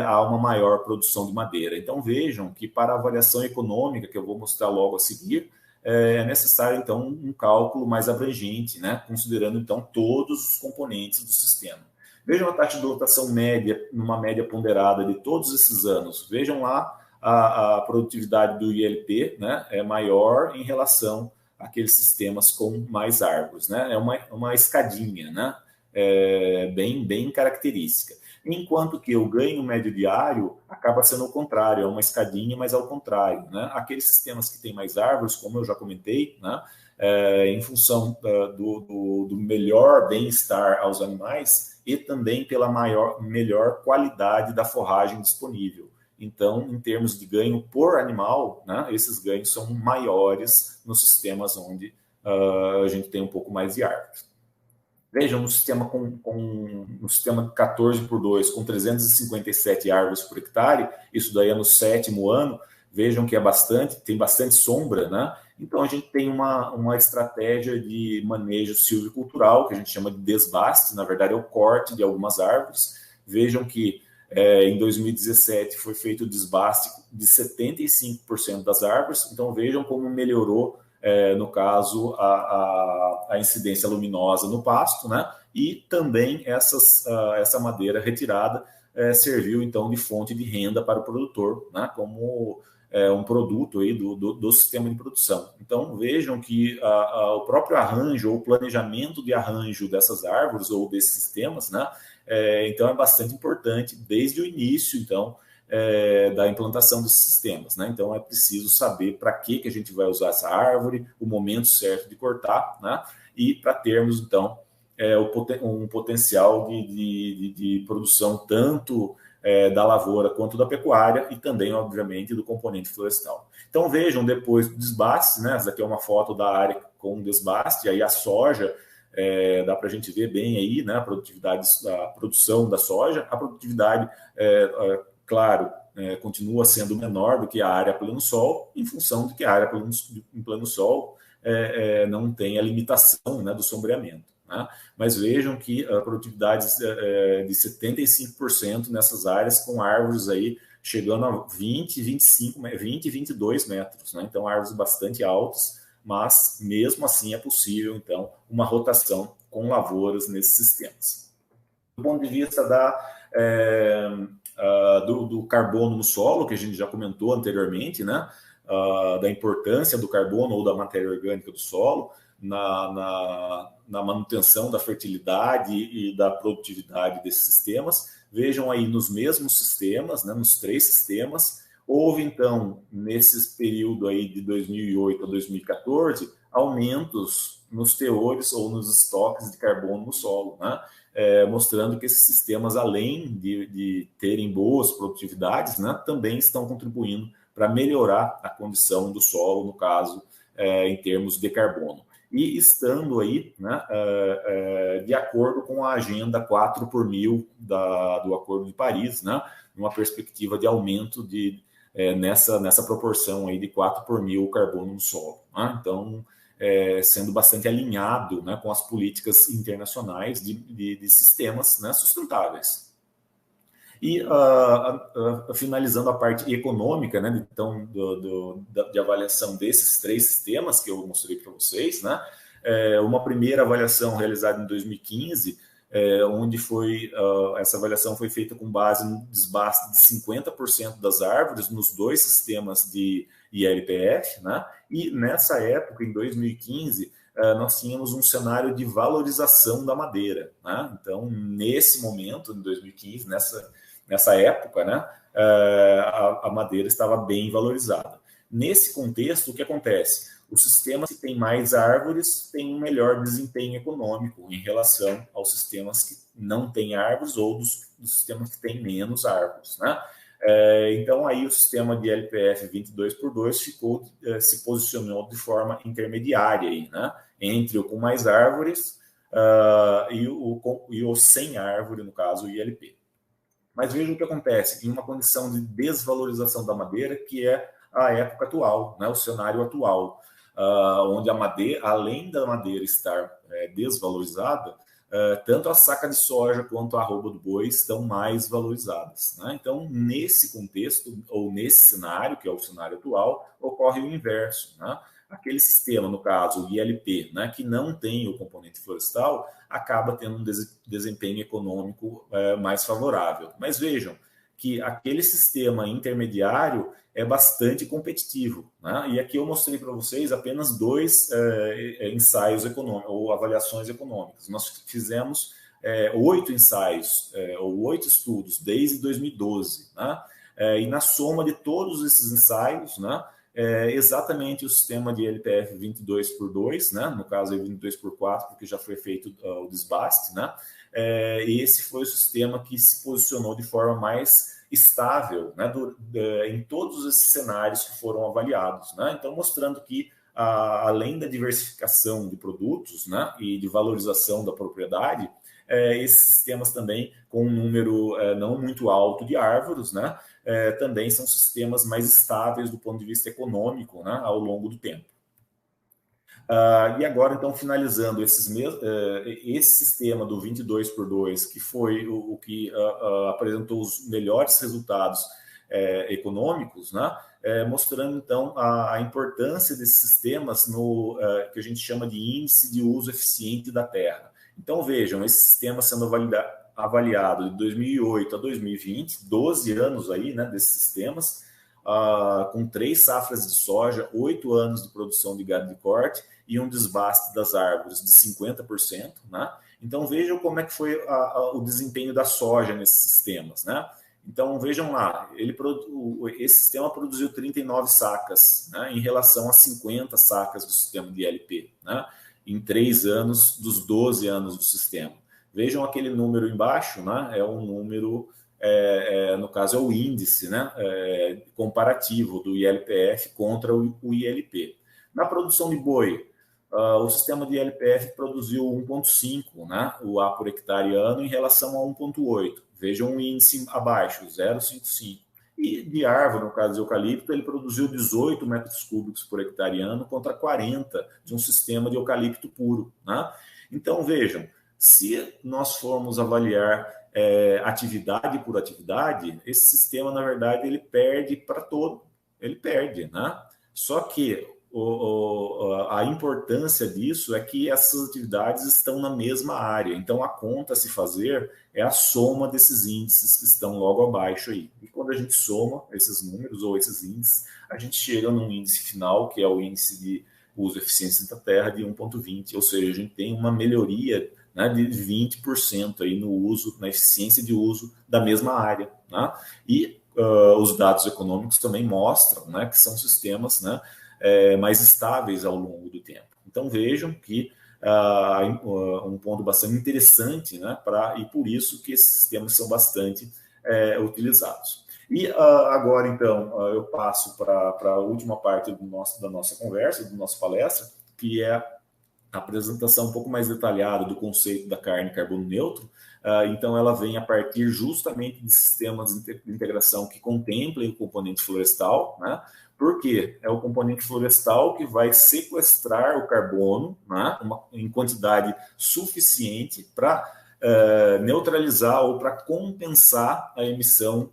Speaker 3: há uma maior produção de madeira. Então, vejam que para a avaliação econômica, que eu vou mostrar logo a seguir, é necessário, então, um cálculo mais abrangente, né? Considerando, então, todos os componentes do sistema. Vejam a taxa de lotação média, numa média ponderada de todos esses anos. Vejam lá a produtividade do ILP, né? É maior em relação àqueles sistemas com mais árvores, né? É uma escadinha, né? Bem característica. Enquanto que o ganho médio diário acaba sendo o contrário, é uma escadinha, mas ao contrário, né? Aqueles sistemas que têm mais árvores, como eu já comentei, né? Em função do melhor bem-estar aos animais e também pela melhor qualidade da forragem disponível. Então, em termos de ganho por animal, né, esses ganhos são maiores nos sistemas onde a gente tem um pouco mais de árvores. Vejam, no sistema no sistema 14/2, com 357 árvores por hectare, isso daí é no 7º ano, vejam que tem bastante sombra, né? Então, a gente tem uma estratégia de manejo silvicultural, que a gente chama de desbaste, na verdade é o corte de algumas árvores. Vejam que em 2017 foi feito o desbaste de 75% das árvores, então vejam como melhorou, no caso, a incidência luminosa no pasto, né? E também essa madeira retirada serviu, então, de fonte de renda para o produtor, né? Como um produto aí do sistema de produção. Então, vejam que o próprio arranjo, ou o planejamento de arranjo dessas árvores ou desses sistemas, né? Então, é bastante importante desde o início, então, da implantação desses sistemas, né? Então, é preciso saber para que a gente vai usar essa árvore, o momento certo de cortar, né? E para termos, então, um potencial de produção tanto da lavoura quanto da pecuária e também, obviamente, do componente florestal. Então, vejam, depois do desbaste, né? Essa aqui é uma foto da área com desbaste, aí a soja, dá para a gente ver bem aí, né? A produtividade da produção da soja, a produtividade, claro, continua sendo menor do que a área pleno sol, em função de que a área em pleno sol não tem a limitação, né, do sombreamento, né? Mas vejam que a produtividade de 75% nessas áreas, com árvores aí chegando a 20, 25, 20 22 metros, né? Então, árvores bastante altas, mas mesmo assim é possível, então, uma rotação com lavouras nesses sistemas. Do ponto de vista do carbono no solo, que a gente já comentou anteriormente, né? Da importância do carbono ou da matéria orgânica do solo na manutenção da fertilidade e da produtividade desses sistemas. Vejam aí nos mesmos sistemas, né, nos 3 sistemas, houve então, nesse período aí de 2008 a 2014, aumentos nos teores ou nos estoques de carbono no solo, né? Mostrando que esses sistemas, além de terem boas produtividades, né, também estão contribuindo para melhorar a condição do solo, no caso, em termos de carbono. E estando aí, né, de acordo com a agenda 4 por 1000 do Acordo de Paris, né, numa perspectiva de aumento nessa proporção aí de 4 por 1000 carbono no solo, né? Então, sendo bastante alinhado, né, com as políticas internacionais de sistemas, né, sustentáveis. E finalizando a parte econômica, né, então, de avaliação desses 3 sistemas que eu mostrei para vocês, né, uma primeira avaliação realizada em 2015, onde essa avaliação foi feita com base no desbaste de 50% das árvores nos 2 sistemas de ILPF, né, e nessa época, em 2015, nós tínhamos um cenário de valorização da madeira, né? Então, nesse momento, em 2015, nessa época, né, a madeira estava bem valorizada. Nesse contexto, o que acontece? Os sistemas que têm mais árvores têm um melhor desempenho econômico em relação aos sistemas que não têm árvores ou dos sistemas que têm menos árvores, né? Então, aí o sistema de LPF 22x2 se posicionou de forma intermediária, aí, né, entre o com mais árvores e o sem árvore, no caso, o ILP. Mas veja o que acontece em uma condição de desvalorização da madeira, que é a época atual, né, o cenário atual, onde a madeira, além da madeira estar desvalorizada, tanto a saca de soja quanto a arroba do boi estão mais valorizadas, né? Então, nesse contexto, ou nesse cenário, que é o cenário atual, ocorre o inverso, né? Aquele sistema, no caso, o ILP, né, que não tem o componente florestal, acaba tendo um desempenho econômico mais favorável. Mas vejam que aquele sistema intermediário é bastante competitivo, né? E aqui eu mostrei para vocês apenas 2 ensaios econômicos, ou avaliações econômicas. Nós fizemos 8 ensaios, ou 8 estudos, desde 2012, né? E na soma de todos esses ensaios, né, exatamente o sistema de LPF 22x2, né? No caso, 22x4, porque já foi feito o desbaste, né? Esse foi o sistema que se posicionou de forma mais estável, né, em todos esses cenários que foram avaliados, né? Então, mostrando que, além da diversificação de produtos, né, e de valorização da propriedade, esses sistemas também, com um número não muito alto de árvores, né, também são sistemas mais estáveis do ponto de vista econômico, né, ao longo do tempo. E agora, então, finalizando esse sistema do 22x2, que foi o que apresentou os melhores resultados econômicos, né? Mostrando, então, a importância desses sistemas no que a gente chama de índice de uso eficiente da terra. Então, vejam, esse sistema sendo avaliado de 2008 a 2020, 12 anos aí, né, desses sistemas, com 3 safras de soja, 8 anos de produção de gado de corte e um desbaste das árvores de 50%, né? Então, vejam como é que foi o desempenho da soja nesses sistemas, né? Então, vejam lá, esse sistema produziu 39 sacas, né, em relação a 50 sacas do sistema de LP, né, em 3 anos dos 12 anos do sistema. Vejam aquele número embaixo, né, é um número... no caso é o índice, né, comparativo do ILPF contra o ILP. Na produção de boi, o sistema de ILPF produziu 1,5, né, o A por hectare ano em relação a 1,8. Vejam um índice abaixo, 0,55. E de árvore, no caso de eucalipto, ele produziu 18 metros cúbicos por hectare ano contra 40 de um sistema de eucalipto puro, né? Então, vejam, se nós formos avaliar atividade por atividade, esse sistema, na verdade, ele perde para todo, ele perde, né? Só que a importância disso é que essas atividades estão na mesma área. Então, a conta a se fazer é a soma desses índices que estão logo abaixo aí. E quando a gente soma esses números ou esses índices, a gente chega num índice final, que é o índice de uso e eficiência da terra, de 1,20. Ou seja, a gente tem uma melhoria, né, de 20% aí no uso, na eficiência de uso da mesma área, né? E os dados econômicos também mostram, né, que são sistemas, né, mais estáveis ao longo do tempo. Então vejam que um ponto bastante interessante, né, e por isso que esses sistemas são bastante utilizados. E agora, então, eu passo para a última parte da nossa conversa, da nossa palestra, que é a apresentação um pouco mais detalhada do conceito da carne carbono neutro. Então, ela vem a partir justamente de sistemas de integração que contemplem o componente florestal, né? Porque é o componente florestal que vai sequestrar o carbono, né, em quantidade suficiente para neutralizar ou para compensar a emissão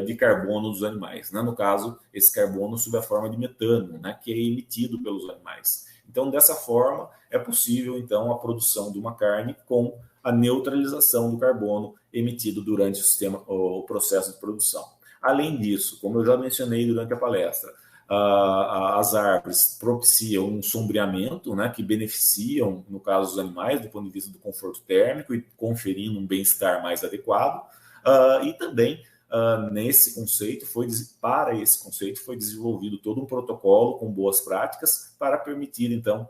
Speaker 3: de carbono dos animais, né? No caso, esse carbono sob a forma de metano, né, que é emitido pelos animais. Então, dessa forma, é possível, então, a produção de uma carne com a neutralização do carbono emitido durante o processo de produção. Além disso, como eu já mencionei durante a palestra, as árvores propiciam um sombreamento, né, que beneficiam, no caso dos animais, do ponto de vista do conforto térmico e conferindo um bem-estar mais adequado. E também, para esse conceito, foi desenvolvido todo um protocolo com boas práticas para permitir, então,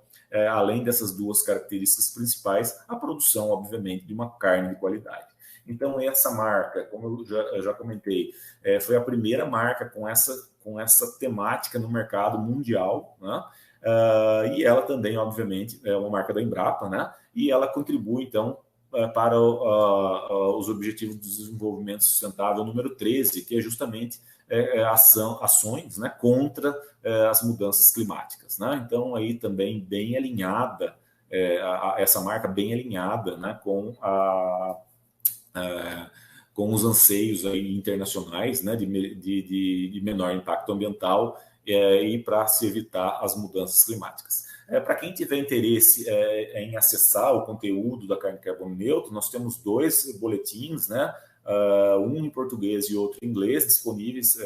Speaker 3: além dessas duas características principais, a produção, obviamente, de uma carne de qualidade. Então, essa marca, como eu já comentei, foi a primeira marca com essa temática no mercado mundial, né? E ela também, obviamente, é uma marca da Embrapa, né? E ela contribui, então, para os Objetivos de Desenvolvimento Sustentável número 13, que é justamente ações, né, contra as mudanças climáticas, né? Então, aí também bem alinhada, essa marca bem alinhada, né, com os anseios aí internacionais, né, de menor impacto ambiental e para se evitar as mudanças climáticas. Para quem tiver interesse em acessar o conteúdo da carne carbono neutro, nós temos 2 boletins, né, um em português e outro em inglês, disponíveis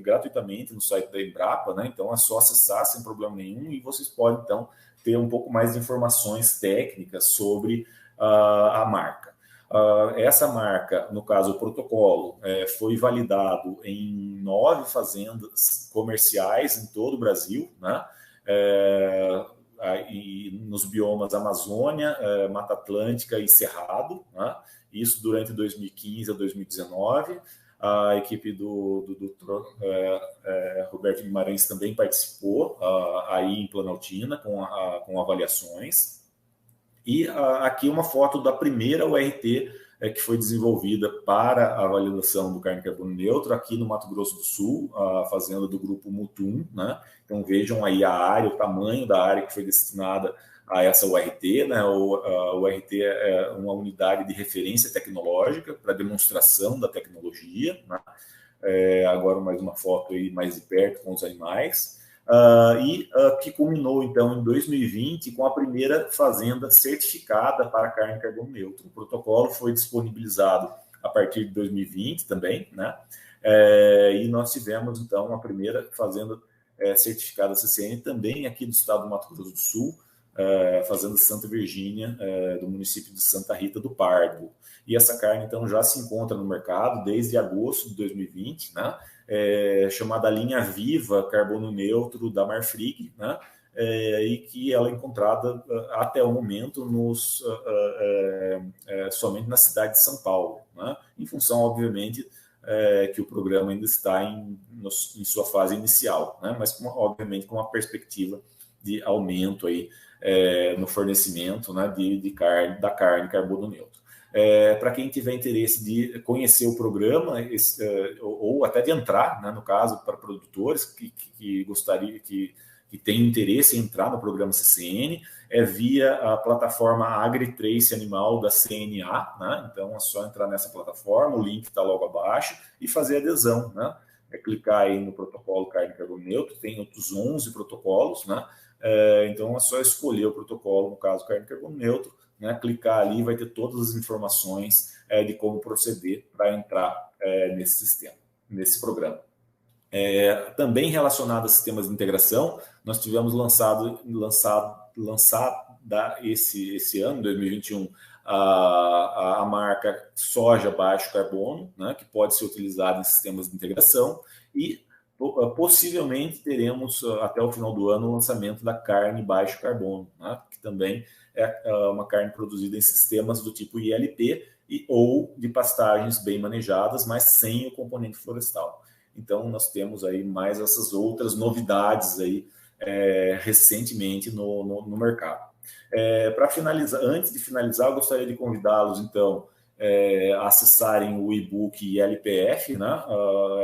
Speaker 3: gratuitamente no site da Embrapa, né? Então é só acessar sem problema nenhum e vocês podem, então, ter um pouco mais de informações técnicas sobre a marca. Essa marca, no caso o protocolo, foi validado em 9 fazendas comerciais em todo o Brasil, né? E nos biomas Amazônia, Mata Atlântica e Cerrado, né? Isso durante 2015 a 2019. A equipe do Dr. Roberto Guimarães também participou aí em Planaltina com avaliações. E aqui uma foto da primeira URT que foi desenvolvida para a validação do carne carbono neutro aqui no Mato Grosso do Sul, a fazenda do grupo Mutum, né? Então vejam aí a área, o tamanho da área que foi destinada a essa URT, né? A URT é uma unidade de referência tecnológica para demonstração da tecnologia, né? Agora mais uma foto aí mais de perto com os animais. Que culminou, então, em 2020 com a primeira fazenda certificada para carne carbono neutro. O protocolo foi disponibilizado a partir de 2020 também, né? E nós tivemos, então, a primeira fazenda certificada CCN também aqui do estado do Mato Grosso do Sul, fazenda Santa Virgínia, do município de Santa Rita do Pardo. E essa carne, então, já se encontra no mercado desde agosto de 2020, né? Chamada linha viva carbono neutro da Marfrig, né? E que ela é encontrada até o momento somente na cidade de São Paulo, né? Em função, obviamente, que o programa ainda está em sua fase inicial, né? Mas obviamente com uma perspectiva de aumento aí, no fornecimento, né, da carne carbono neutro. Para quem tiver interesse de conhecer o programa, ou até de entrar, né, no caso, para produtores que gostariam, que que tem interesse em entrar no programa CCN, é via a plataforma AgriTrace Animal da CNA, né? Então é só entrar nessa plataforma, o link está logo abaixo, e fazer adesão, né? É clicar aí no protocolo carne carbono neutro, tem outros 11 protocolos, né? Então é só escolher o protocolo, no caso carne carbono neutro, né? Clicar ali, vai ter todas as informações de como proceder para entrar nesse sistema, nesse programa. Também relacionado a sistemas de integração, nós tivemos lançado esse ano, 2021, a marca soja baixo carbono, né, que pode ser utilizada em sistemas de integração, e possivelmente teremos até o final do ano o lançamento da carne baixo carbono, né, que também é uma carne produzida em sistemas do tipo ILP ou de pastagens bem manejadas, mas sem o componente florestal. Então, nós temos aí mais essas outras novidades aí recentemente no mercado. Para finalizar, antes de finalizar, eu gostaria de convidá-los, então, a acessarem o e-book ILPF, né?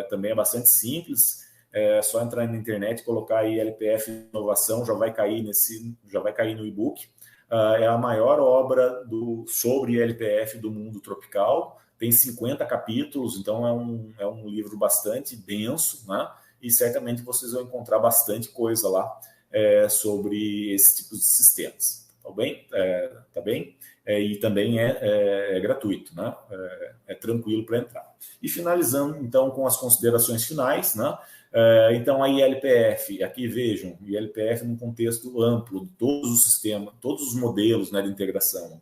Speaker 3: Também é bastante simples, é só entrar na internet, colocar aí ILPF Inovação, já vai cair no e-book. É a maior obra sobre ILPF do mundo tropical. Tem 50 capítulos, então é um livro bastante denso, né? E certamente vocês vão encontrar bastante coisa lá sobre esse tipo de sistemas. Tá bem? Tá bem? E também é gratuito, né? É tranquilo para entrar. E finalizando, então, com as considerações finais, né? Então, a ILPF, aqui vejam, ILPF num contexto amplo, de todos os sistemas, todos os modelos, né, de integração,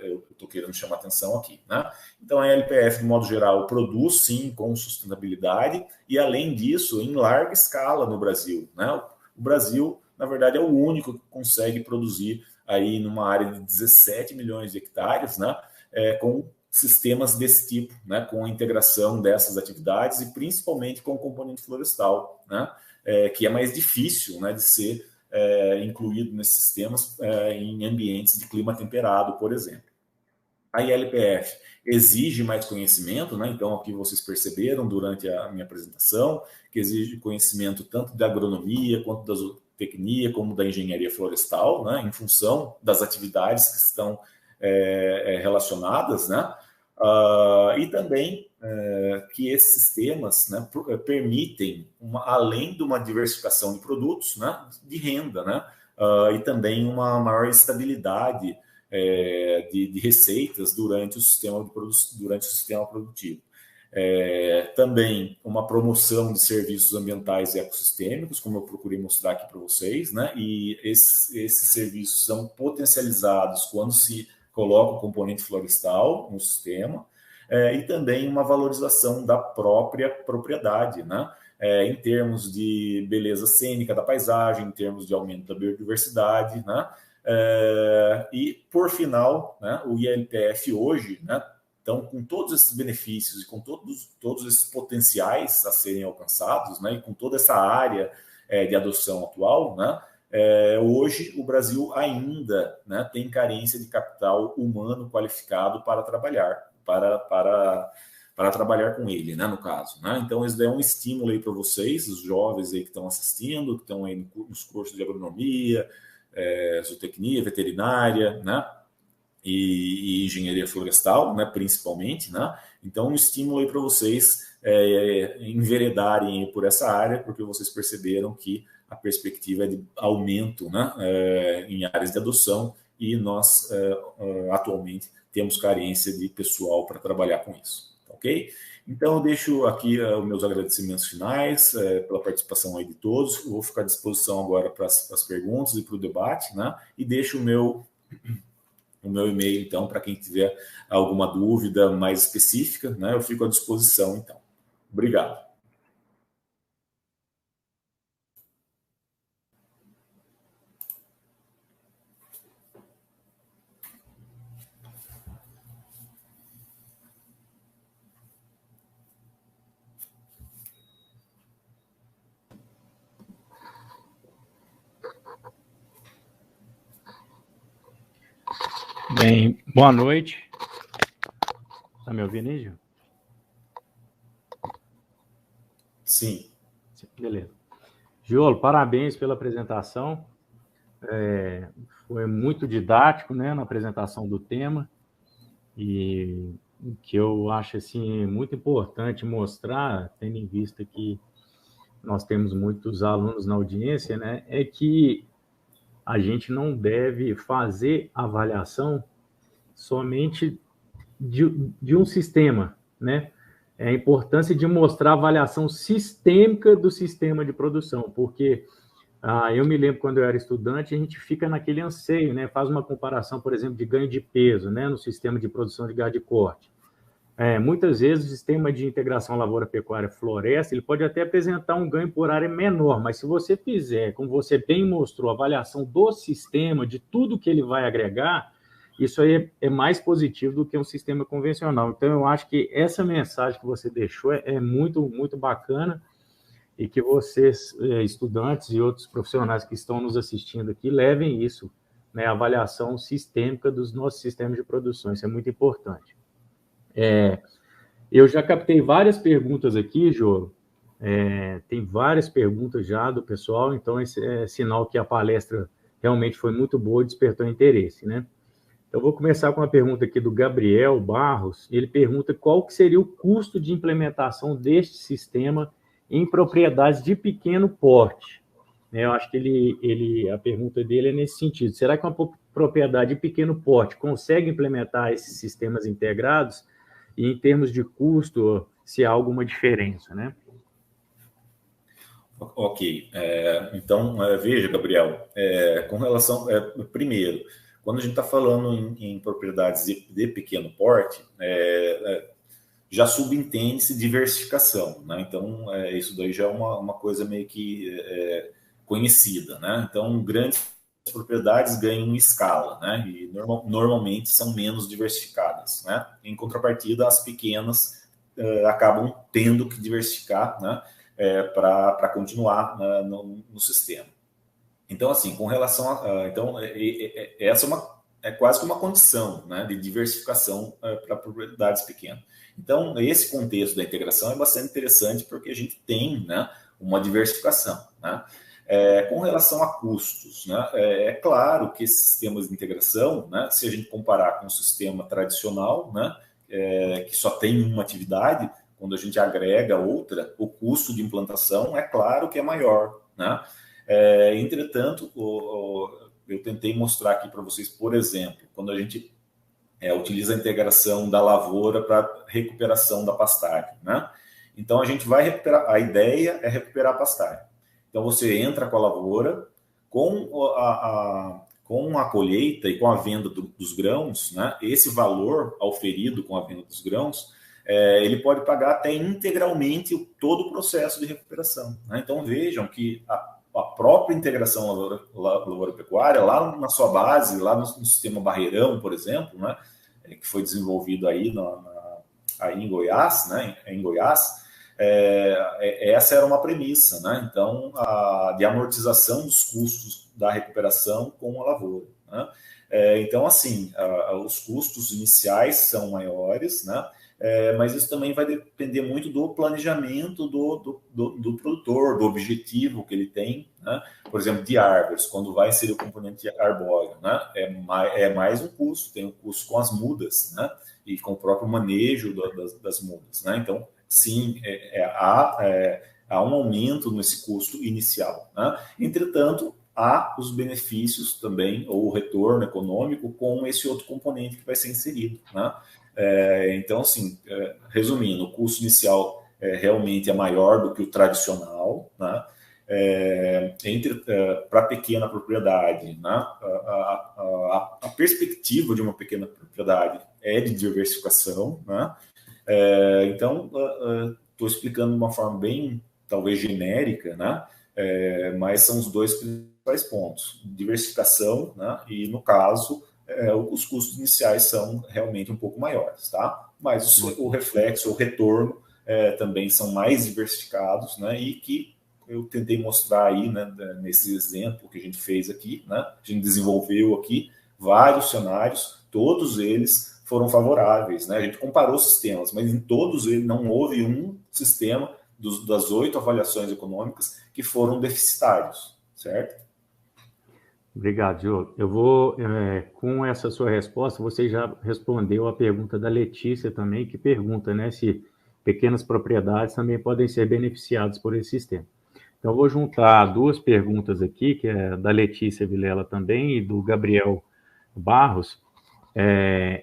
Speaker 3: eu estou querendo chamar atenção aqui, né? Então, a ILPF, de modo geral, produz, sim, com sustentabilidade, e, além disso, em larga escala no Brasil, né? O Brasil, na verdade, é o único que consegue produzir aí numa área de 17 milhões de hectares, né, com sistemas desse tipo, né, com a integração dessas atividades e principalmente com o componente florestal, né, que é mais difícil, né, de ser incluído nesses sistemas em ambientes de clima temperado, por exemplo. A ILPF exige mais conhecimento, né? Então, aqui vocês perceberam durante a minha apresentação, que exige conhecimento tanto da agronomia, quanto da zootecnia, como da engenharia florestal, né? Em função das atividades que estão relacionadas, né? E também que esses sistemas, né, permitem, além de uma diversificação de produtos, né, de renda, né? E também uma maior estabilidade de receitas durante o sistema produtivo. Também uma promoção de serviços ambientais e ecossistêmicos, como eu procurei mostrar aqui para vocês, né? E esses serviços são potencializados quando se coloca o componente florestal no sistema, e também uma valorização da própria propriedade, né? Em termos de beleza cênica da paisagem, em termos de aumento da biodiversidade, né? E, por final, né, o ILPF hoje, né, então, com todos esses benefícios e com todos esses potenciais a serem alcançados, né, e com toda essa área de adoção atual, né, hoje o Brasil ainda, né, tem carência de capital humano qualificado para trabalhar, para trabalhar com ele, né, no caso, né? Então, isso é um estímulo aí para vocês, os jovens aí que estão assistindo, que estão aí nos cursos de agronomia, zootecnia, veterinária, né? E engenharia florestal, né? Principalmente, né? Então, um estímulo aí para vocês enveredarem por essa área, porque vocês perceberam que a perspectiva é de aumento, né? Em áreas de adoção, e nós atualmente temos carência de pessoal para trabalhar com isso, ok? Então, eu deixo aqui os meus agradecimentos finais pela participação aí de todos. Eu vou ficar à disposição agora para as perguntas e para o debate, né? E deixo o meu e-mail, então, para quem tiver alguma dúvida mais específica, né? Eu fico à disposição, então. Obrigado.
Speaker 2: Bem, boa noite. Está me ouvindo aí, Gil?
Speaker 3: Sim.
Speaker 2: Beleza. Giolo, parabéns pela apresentação. Foi muito didático, né, na apresentação do tema, e o que eu acho assim, muito importante mostrar, tendo em vista que nós temos muitos alunos na audiência, né, é que a gente não deve fazer avaliação somente de um sistema, né? É a importância de mostrar a avaliação sistêmica do sistema de produção, porque eu me lembro quando eu era estudante, a gente fica naquele anseio, né? Faz uma comparação, por exemplo, de ganho de peso, né? No sistema de produção de gado de corte. Muitas vezes o sistema de integração lavoura-pecuária-floresta, ele pode até apresentar um ganho por área menor, mas se você fizer, como você bem mostrou, a avaliação do sistema, de tudo que ele vai agregar, isso aí é mais positivo do que um sistema convencional. Então, eu acho que essa mensagem que você deixou é muito, muito bacana, e que vocês, estudantes e outros profissionais que estão nos assistindo aqui, levem isso, né, a avaliação sistêmica dos nossos sistemas de produção. Isso é muito importante. Eu já captei várias perguntas aqui, Jô. Tem várias perguntas já do pessoal, então esse é sinal que a palestra realmente foi muito boa e despertou interesse, né? Eu vou começar com uma pergunta aqui do Gabriel Barros. Ele pergunta qual que seria o custo de implementação deste sistema em propriedades de pequeno porte. Eu acho que a pergunta dele é nesse sentido. Será que uma propriedade de pequeno porte consegue implementar esses sistemas integrados? E em termos de custo, se há alguma diferença, né?
Speaker 3: Ok. Então, veja, Gabriel, com relação... primeiro, quando a gente está falando em propriedades de pequeno porte, já subentende-se diversificação, né? Então, isso daí já é uma coisa meio que conhecida, né? Então, grandes propriedades ganham escala, né? E normalmente são menos diversificadas, né? Em contrapartida, as pequenas acabam tendo que diversificar, né? Para continuar no sistema. Então, assim, com relação a... Então, essa é quase que uma condição, né, de diversificação para propriedades pequenas. Então, esse contexto da integração é bastante interessante porque a gente tem, né, uma diversificação, né? Com relação a custos, né, é claro que esses sistemas de integração, né, se a gente comparar com o sistema tradicional, né, que só tem uma atividade, quando a gente agrega outra, o custo de implantação é claro que é maior, né? Entretanto, eu tentei mostrar aqui para vocês, por exemplo, quando a gente utiliza a integração da lavoura para recuperação da pastagem, né? Então, a gente vai recuperar, a ideia é recuperar a pastagem. Então, você entra com a lavoura, com a colheita e com a venda dos grãos, né? Esse valor auferido com a venda dos grãos, ele pode pagar até integralmente todo o processo de recuperação, né? Então, vejam que a própria integração lavoura-pecuária, lá na sua base, lá no sistema Barreirão, por exemplo, né, que foi desenvolvido aí em Goiás, né, essa era uma premissa, né, então, de amortização dos custos da recuperação com a lavoura, né? Então, assim, os custos iniciais são maiores, né? Mas isso também vai depender muito do planejamento do produtor, do objetivo que ele tem, né? Por exemplo, de árvores, quando vai inserir o componente arbóreo, né? É mais um custo, tem um custo com as mudas, né? E com o próprio manejo das mudas, né? Então, sim, há um aumento nesse custo inicial, né? Entretanto, há os benefícios também, ou o retorno econômico com esse outro componente que vai ser inserido, né? Então, assim, resumindo, o custo inicial realmente é maior do que o tradicional, né? Para pequena propriedade, né? A perspectiva de uma pequena propriedade é de diversificação, né? Então, estou explicando de uma forma bem, talvez, genérica, né? Mas são os dois principais pontos: diversificação, né? E, no caso, os custos iniciais são realmente um pouco maiores, tá? Mas o reflexo, o retorno também são mais diversificados, né? E que eu tentei mostrar aí, né, nesse exemplo que a gente fez aqui, né? A gente desenvolveu aqui vários cenários, todos eles foram favoráveis, né? A gente comparou sistemas, mas em todos eles não houve um sistema das 8 avaliações econômicas que foram deficitários, certo?
Speaker 2: Obrigado, Diogo. Eu vou, com essa sua resposta, você já respondeu a pergunta da Letícia também, que pergunta, né, se pequenas propriedades também podem ser beneficiadas por esse sistema. Então, eu vou juntar 2 perguntas aqui, que é da Letícia Vilela também e do Gabriel Barros.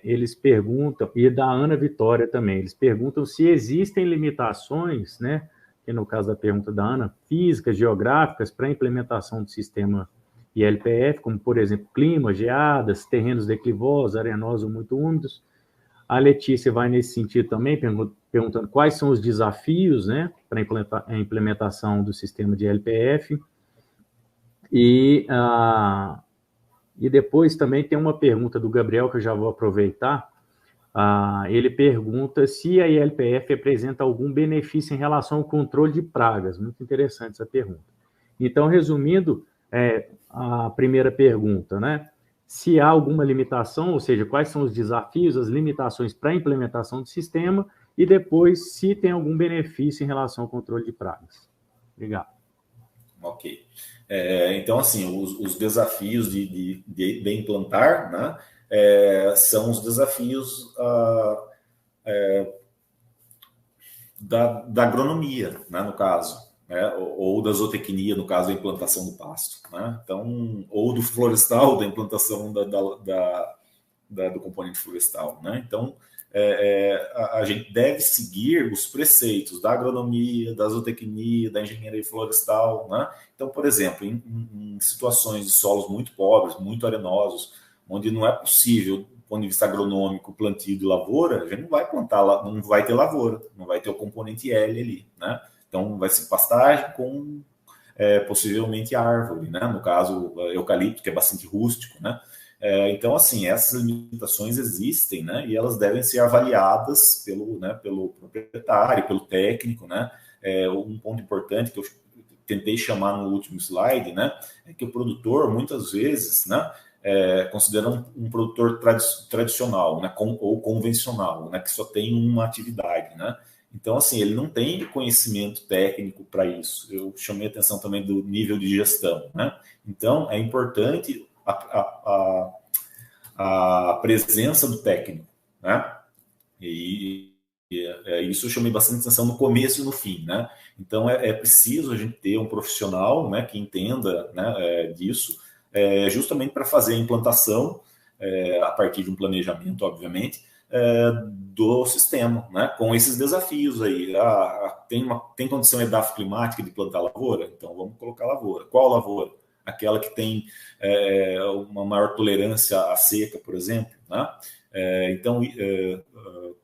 Speaker 2: Eles perguntam, e da Ana Vitória também, eles perguntam se existem limitações, né, que no caso da pergunta da Ana, físicas, geográficas, para a implementação do sistema ILPF, como, por exemplo, clima, geadas, terrenos declivosos, arenosos muito úmidos. A Letícia vai nesse sentido também, perguntando quais são os desafios, né, para a implementação do sistema de ILPF. E depois também tem uma pergunta do Gabriel, que eu já vou aproveitar. Ele pergunta se a ILPF apresenta algum benefício em relação ao controle de pragas. Muito interessante essa pergunta. Então, resumindo, a primeira pergunta, né? Se há alguma limitação, ou seja, quais são os desafios, as limitações para a implementação do sistema, e depois, se tem algum benefício em relação ao controle de pragas. Obrigado.
Speaker 3: Ok. Então, assim, os desafios de implantar, né, são os desafios da agronomia, né, no caso. Né, ou da zootecnia, no caso da implantação do pasto, né? Então, ou do florestal, da implantação do componente florestal, né? Então, a gente deve seguir os preceitos da agronomia, da zootecnia, da engenharia florestal, né? Então, por exemplo, em situações de solos muito pobres, muito arenosos, onde não é possível, do ponto de vista agronômico, plantio de lavoura, a gente não vai plantar, não vai ter lavoura, não vai ter o componente L ali, né? Então, vai ser pastagem com possivelmente árvore, né? No caso, eucalipto, que é bastante rústico, né? Então, assim, essas limitações existem, né? E elas devem ser avaliadas pelo proprietário, pelo técnico, né? Um ponto importante que eu tentei chamar no último slide, né? É que o produtor, muitas vezes, né? Considera um produtor tradicional, né? Ou convencional, né? Que só tem uma atividade, né? Então, assim, ele não tem conhecimento técnico para isso. Eu chamei a atenção também do nível de gestão, né? Então, é importante a presença do técnico, né? E isso eu chamei bastante atenção no começo e no fim, né? Então, é preciso a gente ter um profissional, né, que entenda, né, disso, justamente para fazer a implantação, a partir de um planejamento, obviamente, do sistema, né? Com esses desafios aí. Tem condição edafoclimática de plantar lavoura? Então vamos colocar lavoura. Qual lavoura? Aquela que tem uma maior tolerância à seca, por exemplo, né? Então,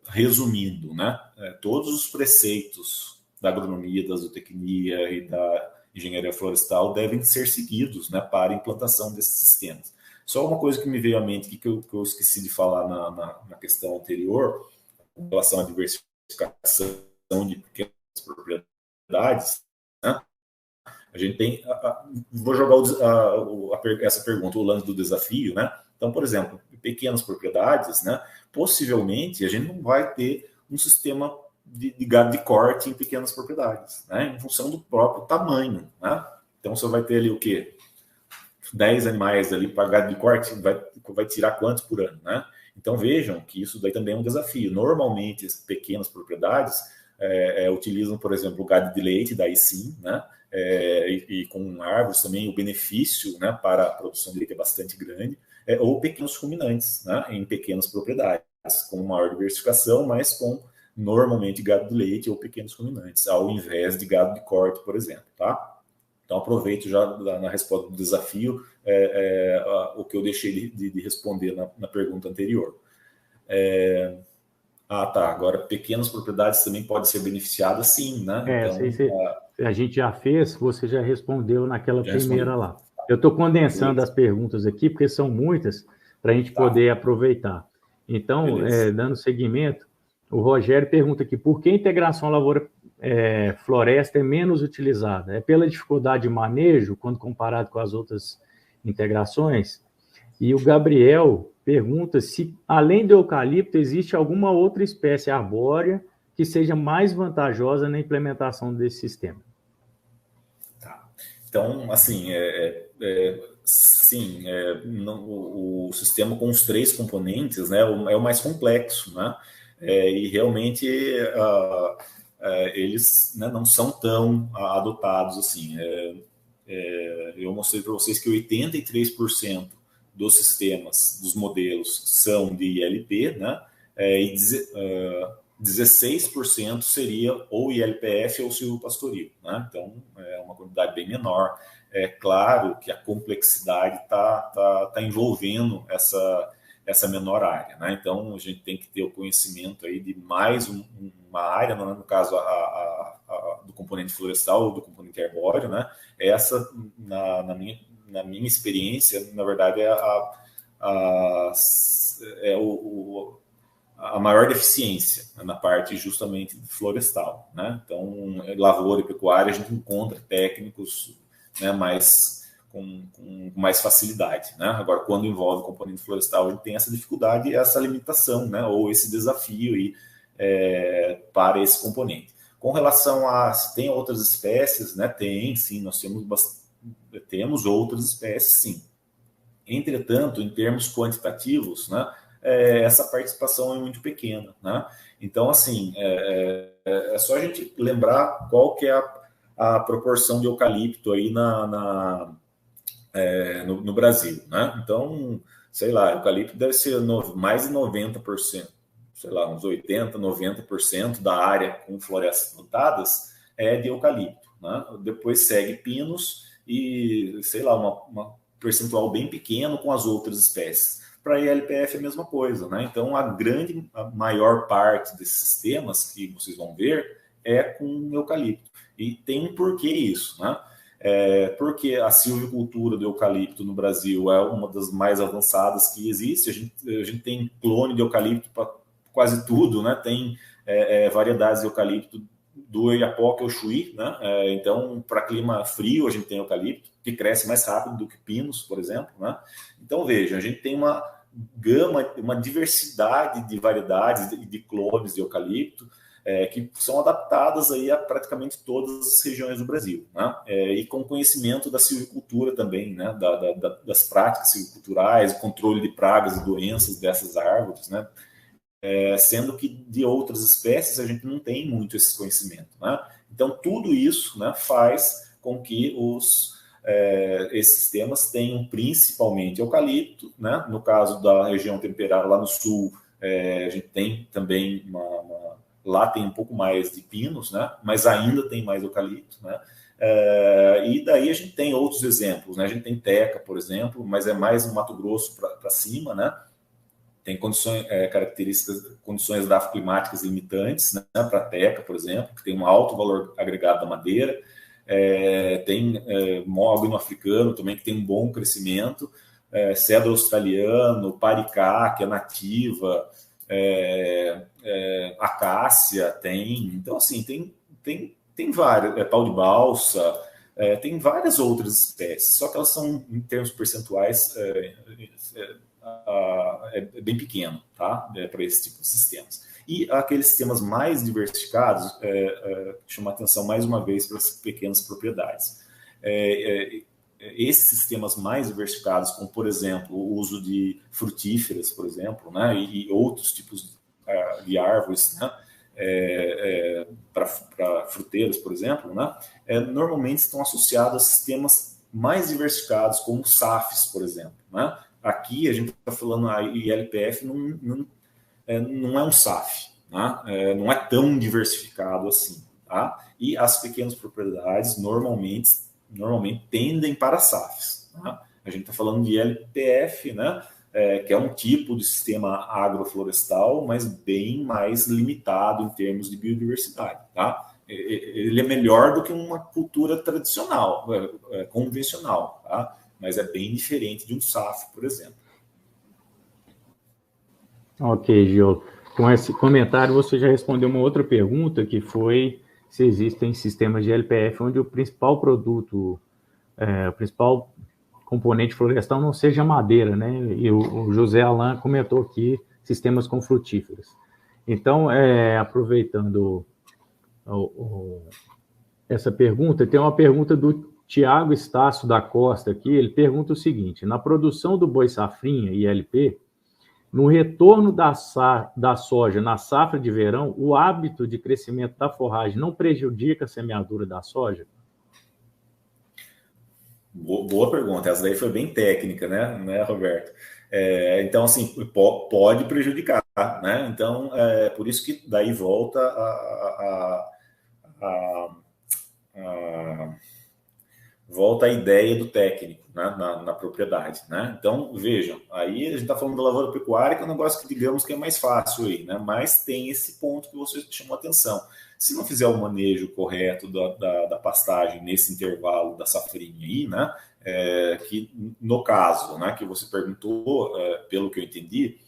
Speaker 3: resumindo, né? Todos os preceitos da agronomia, da zootecnia e da engenharia florestal devem ser seguidos, né, para a implantação desses sistemas. Só uma coisa que me veio à mente que eu esqueci de falar na questão anterior, com relação à diversificação de pequenas propriedades, né? A gente tem... vou jogar essa pergunta, o lance do desafio, né? Então, por exemplo, pequenas propriedades, né? Possivelmente a gente não vai ter um sistema de gado de corte em pequenas propriedades, né? Em função do próprio tamanho, né? Então, você vai ter ali o quê? 10 animais ali para gado de corte, vai tirar quantos por ano, né? Então vejam que isso daí também é um desafio. Normalmente, as pequenas propriedades utilizam, por exemplo, o gado de leite, daí sim, né? E com árvores também o benefício, né, para a produção de leite é bastante grande, ou pequenos ruminantes, né, em pequenas propriedades, com maior diversificação, mas com normalmente gado de leite ou pequenos ruminantes, ao invés de gado de corte, por exemplo, tá? Então, aproveito já na resposta do desafio o que eu deixei de responder na pergunta anterior. Tá. Agora, pequenas propriedades também podem ser beneficiadas, sim, né?
Speaker 2: Então, a gente já fez, você já respondeu naquela primeira lá. Eu estou condensando as perguntas aqui, porque são muitas, para a gente poder aproveitar. Então, dando seguimento, o Rogério pergunta aqui, por que a integração lavoura-floresta é menos utilizada? É pela dificuldade de manejo, quando comparado com as outras integrações? E o Gabriel pergunta se, além do eucalipto, existe alguma outra espécie arbórea que seja mais vantajosa na implementação desse sistema?
Speaker 3: Tá. Então, assim, o sistema com os 3 componentes, né, é o mais complexo, né? E realmente eles, né, não são tão adotados assim. Eu mostrei para vocês que 83% dos sistemas, dos modelos, são de ILP, né? E 16% seria ou ILPF ou silvopastoril, né? Então, é uma quantidade bem menor. É claro que a complexidade está envolvendo essa menor área, né? Então, a gente tem que ter o conhecimento aí de mais uma área, no caso do componente florestal ou do componente arbóreo, né? Essa, na minha experiência, na verdade, a maior deficiência, né, na parte justamente florestal, né? Então, lavoura e pecuária, a gente encontra técnicos, né, com mais facilidade, né? Agora, quando envolve componente florestal, a gente tem essa dificuldade, essa limitação, né, ou esse desafio aí, para esse componente. Com relação a se tem outras espécies, né? Tem, sim, nós temos outras espécies, sim. Entretanto, em termos quantitativos, né, essa participação é muito pequena, né? Então, assim, é só a gente lembrar qual que é a proporção de eucalipto aí no Brasil, né? Então, sei lá, eucalipto deve ser mais de 90%, sei lá, uns 80%, 90% da área com florestas plantadas é de eucalipto, né? Depois segue pinos e, sei lá, uma percentual bem pequeno com as outras espécies. Para a ILPF é a mesma coisa, né? Então, a maior parte desses sistemas que vocês vão ver é com eucalipto. E tem um porquê isso, né? Porque a silvicultura do eucalipto no Brasil é uma das mais avançadas que existe. A gente tem clone de eucalipto para quase tudo, né? Tem variedades de eucalipto do Oiapoque ao Chuí, né? Então, para clima frio, a gente tem eucalipto, que cresce mais rápido do que pinos, por exemplo, né? Então, veja, a gente tem uma gama, uma diversidade de variedades, de clones de eucalipto, que são adaptadas aí a praticamente todas as regiões do Brasil, né? E com conhecimento da silvicultura também, né? Das práticas silviculturais, o controle de pragas e doenças dessas árvores, né? Sendo que de outras espécies a gente não tem muito esse conhecimento, né? Então, tudo isso, né, faz com que esses sistemas tenham principalmente eucalipto, né? No caso da região temperada lá no sul, a gente tem também lá tem um pouco mais de pinos, né? Mas ainda tem mais eucalipto, né? E daí a gente tem outros exemplos, né? A gente tem teca, por exemplo, mas é mais no Mato Grosso para cima, né? Tem condições climáticas limitantes, né, para a teca, por exemplo, que tem um alto valor agregado da madeira. Tem mogno africano também, que tem um bom crescimento. Cedro australiano, paricá, que é nativa, acácia tem. Então, assim, tem várias, pau de balsa, tem várias outras espécies, só que elas são, em termos percentuais, bem pequeno, tá? Para esse tipo de sistemas. E aqueles sistemas mais diversificados chamam a atenção mais uma vez para as pequenas propriedades. Esses sistemas mais diversificados, como por exemplo o uso de frutíferas, por exemplo, né, e outros tipos de árvores, né, para fruteiras, por exemplo, né, normalmente estão associados a sistemas mais diversificados, como SAFs, por exemplo, né? Aqui a gente está falando, a ILPF não é um SAF, né? Não é tão diversificado assim, tá? E as pequenas propriedades normalmente tendem para SAFs, tá? A gente está falando de ILPF, né? Que é um tipo de sistema agroflorestal, mas bem mais limitado em termos de biodiversidade, tá? Ele é melhor do que uma cultura tradicional, convencional, tá? Mas é bem diferente de um SAF, por exemplo.
Speaker 2: Ok, Gil. Com esse comentário, você já respondeu uma outra pergunta, que foi se existem sistemas de LPF onde o principal produto, o principal componente florestal não seja madeira, né? E o José Alain comentou aqui sistemas com frutíferas. Então, aproveitando essa pergunta, tem uma pergunta do Tiago Estácio da Costa aqui, ele pergunta o seguinte: na produção do boi safrinha e ILP, no retorno da soja na safra de verão, o hábito de crescimento da forragem não prejudica a semeadura da soja?
Speaker 3: Boa pergunta, essa daí foi bem técnica, né, Roberto? Então, assim, pode prejudicar, né? Então, por isso que daí volta volta a ideia do técnico, né, na propriedade, né? Então, vejam, aí a gente está falando da lavoura pecuária, que é um negócio que, digamos, que é mais fácil aí, né? Mas tem esse ponto que você chamou atenção. Se não fizer o manejo correto da pastagem nesse intervalo da safrinha aí, né? Que no caso, né, que você perguntou, pelo que eu entendi,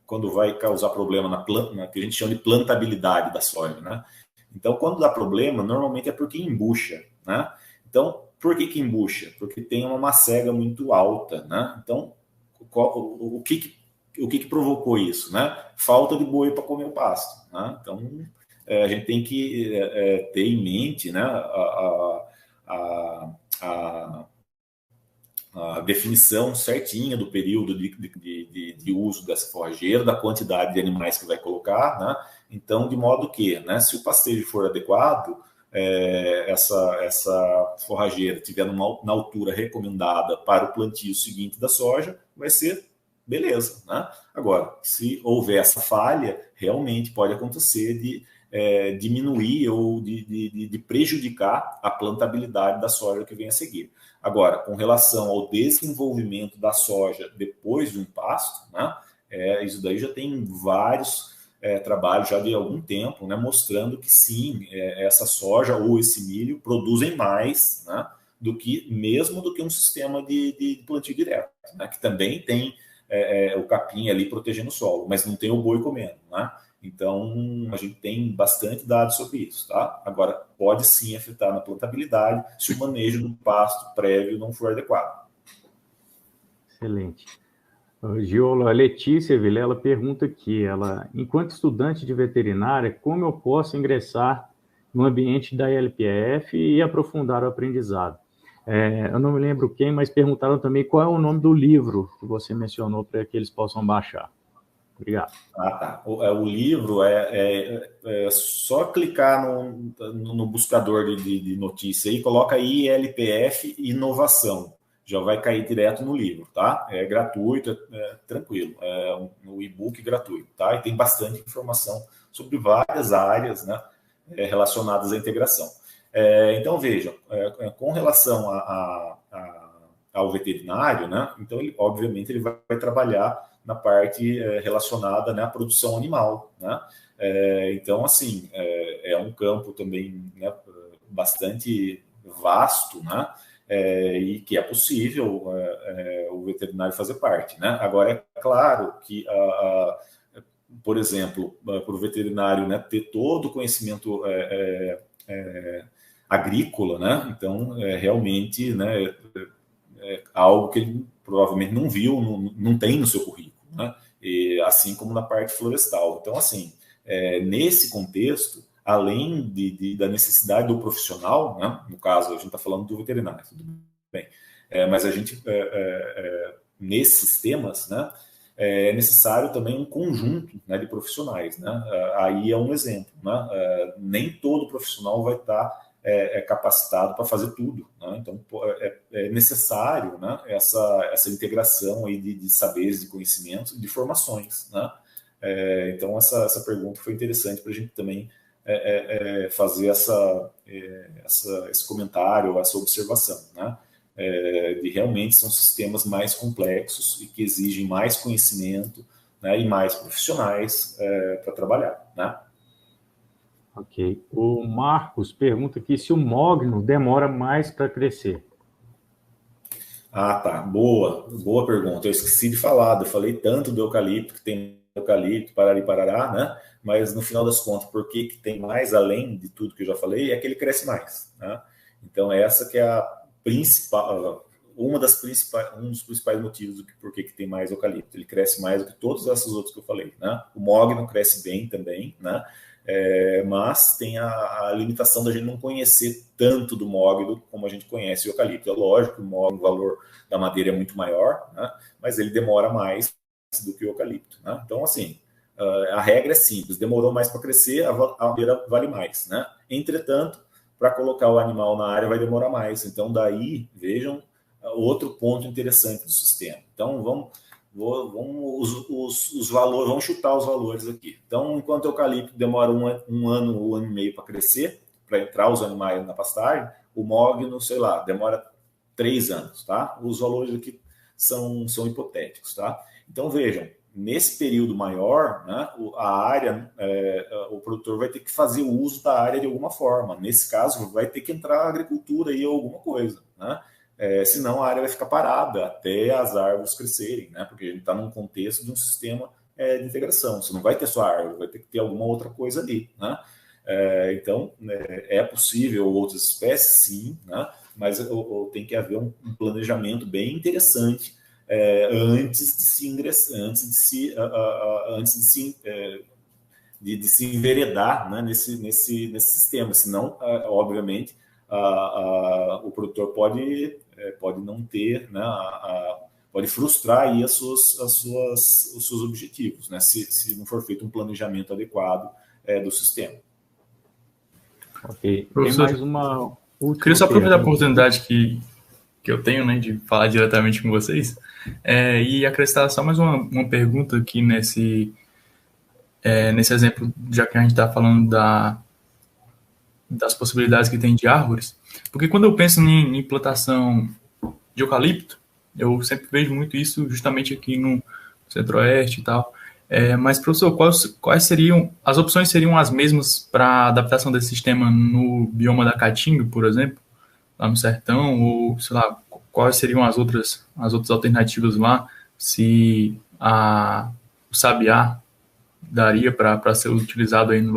Speaker 3: quando vai causar problema na planta, que a gente chama de plantabilidade da soja, né? Então, quando dá problema, normalmente é porque embucha, né? Então, por que embucha? Porque tem uma macega muito alta, né? Então, o que provocou isso, né? Falta de boi para comer o pasto, né? Então, a gente tem que ter em mente, né, a definição certinha do período de uso dessa forrageira, da quantidade de animais que vai colocar, né? Então, de modo que, né, se o pastejo for adequado, essa forrageira estiver na altura recomendada para o plantio seguinte da soja, vai ser beleza, né? Agora, se houver essa falha, realmente pode acontecer de diminuir ou de prejudicar a plantabilidade da soja que vem a seguir. Agora, com relação ao desenvolvimento da soja depois de um pasto, né, isso daí já tem vários trabalhos já de algum tempo, né, mostrando que sim, essa soja ou esse milho produzem mais, né, do que um sistema de plantio direto, né, que também tem o capim ali protegendo o solo, mas não tem o boi comendo, né? Então, a gente tem bastante dados sobre isso, tá? Agora, pode sim afetar na plantabilidade se o manejo do pasto prévio não for adequado.
Speaker 2: Excelente. A Letícia Vilela pergunta aqui, enquanto estudante de veterinária, como eu posso ingressar no ambiente da LPF e aprofundar o aprendizado? Eu não me lembro quem, mas perguntaram também qual é o nome do livro que você mencionou para que eles possam baixar. Obrigado.
Speaker 3: Tá. O livro é só clicar no buscador de notícia e coloca aí LPF Inovação. Já vai cair direto no livro, tá? É gratuito, tranquilo. É um e-book gratuito, tá? E tem bastante informação sobre várias áreas, né, relacionadas à integração. Então, vejam, com relação ao veterinário, né? Então, obviamente, ele vai trabalhar na parte relacionada, né, à produção animal, né? Então, assim, é um campo também, né, bastante vasto, né? E que é possível o veterinário fazer parte, né? Agora, é claro que, por exemplo, para o veterinário, né, ter todo o conhecimento agrícola, né? Então, realmente, né, algo que ele provavelmente não viu, não tem no seu currículo, né? E, assim como na parte florestal. Então, assim, nesse contexto, além da necessidade do profissional, né? No caso, a gente está falando do veterinário, tudo bem, mas a gente, nesses temas, né, é necessário também um conjunto, né, de profissionais, né? Aí é um exemplo, né? Nem todo profissional vai estar capacitado para fazer tudo, né? Então é necessário, né, essa integração aí de saberes, de conhecimentos, de formações, né? Então essa pergunta foi interessante para a gente também fazer esse comentário, essa observação, né? De realmente são sistemas mais complexos e que exigem mais conhecimento, né, e mais profissionais para trabalhar, né?
Speaker 2: Ok. O Marcos pergunta aqui se o mogno demora mais para crescer.
Speaker 3: Tá. Boa pergunta. Eu esqueci de falar, eu falei tanto do eucalipto, que tem eucalipto, parari, parará, né? Mas no final das contas, por que tem mais, além de tudo que eu já falei, é que ele cresce mais, né? Então, essa que é a principal, um dos principais motivos por que tem mais eucalipto. Ele cresce mais do que todos esses outros que eu falei, né? O mogno cresce bem também, né? Mas tem a limitação da gente não conhecer tanto do mogno como a gente conhece o eucalipto. É lógico que o mogno, o valor da madeira é muito maior, né? Mas ele demora mais do que o eucalipto, né? Então, assim, a regra é simples: demorou mais para crescer, a madeira vale mais, né? Entretanto, para colocar o animal na área vai demorar mais. Então, daí, vejam outro ponto interessante do sistema. Então, os valores, vamos chutar os valores aqui. Então, enquanto o eucalipto demora um ano e meio para crescer, para entrar os animais na pastagem, o mogno, sei lá, demora 3 anos, tá? Os valores aqui são hipotéticos, tá? Então, vejam, nesse período maior, né, a área, o produtor vai ter que fazer o uso da área de alguma forma. Nesse caso, vai ter que entrar a agricultura aí, alguma coisa, né? Senão a área vai ficar parada até as árvores crescerem, né? Porque a gente está num contexto de um sistema de integração. Você não vai ter só árvore, vai ter que ter alguma outra coisa ali, né? Então, é possível outras espécies, sim, né? Mas tem que haver um planejamento bem interessante antes de se enveredar, né, nesse sistema. Senão, obviamente, o produtor pode não ter, né, pode frustrar aí os seus objetivos, né, se não for feito um planejamento adequado do sistema.
Speaker 2: Ok. Tem mais uma última.
Speaker 1: Queria só aproveitar a oportunidade que eu tenho, né, de falar diretamente com vocês, e acrescentar só mais uma pergunta aqui nesse exemplo, já que a gente está falando das possibilidades que tem de árvores, porque quando eu penso em plantação de eucalipto, eu sempre vejo muito isso justamente aqui no Centro-Oeste e tal. Mas, professor, quais seriam, as opções seriam as mesmas para adaptação desse sistema no bioma da Caatinga, por exemplo, lá no sertão, ou, sei lá, quais seriam as outras alternativas lá, se o sabiá daria para ser utilizado aí no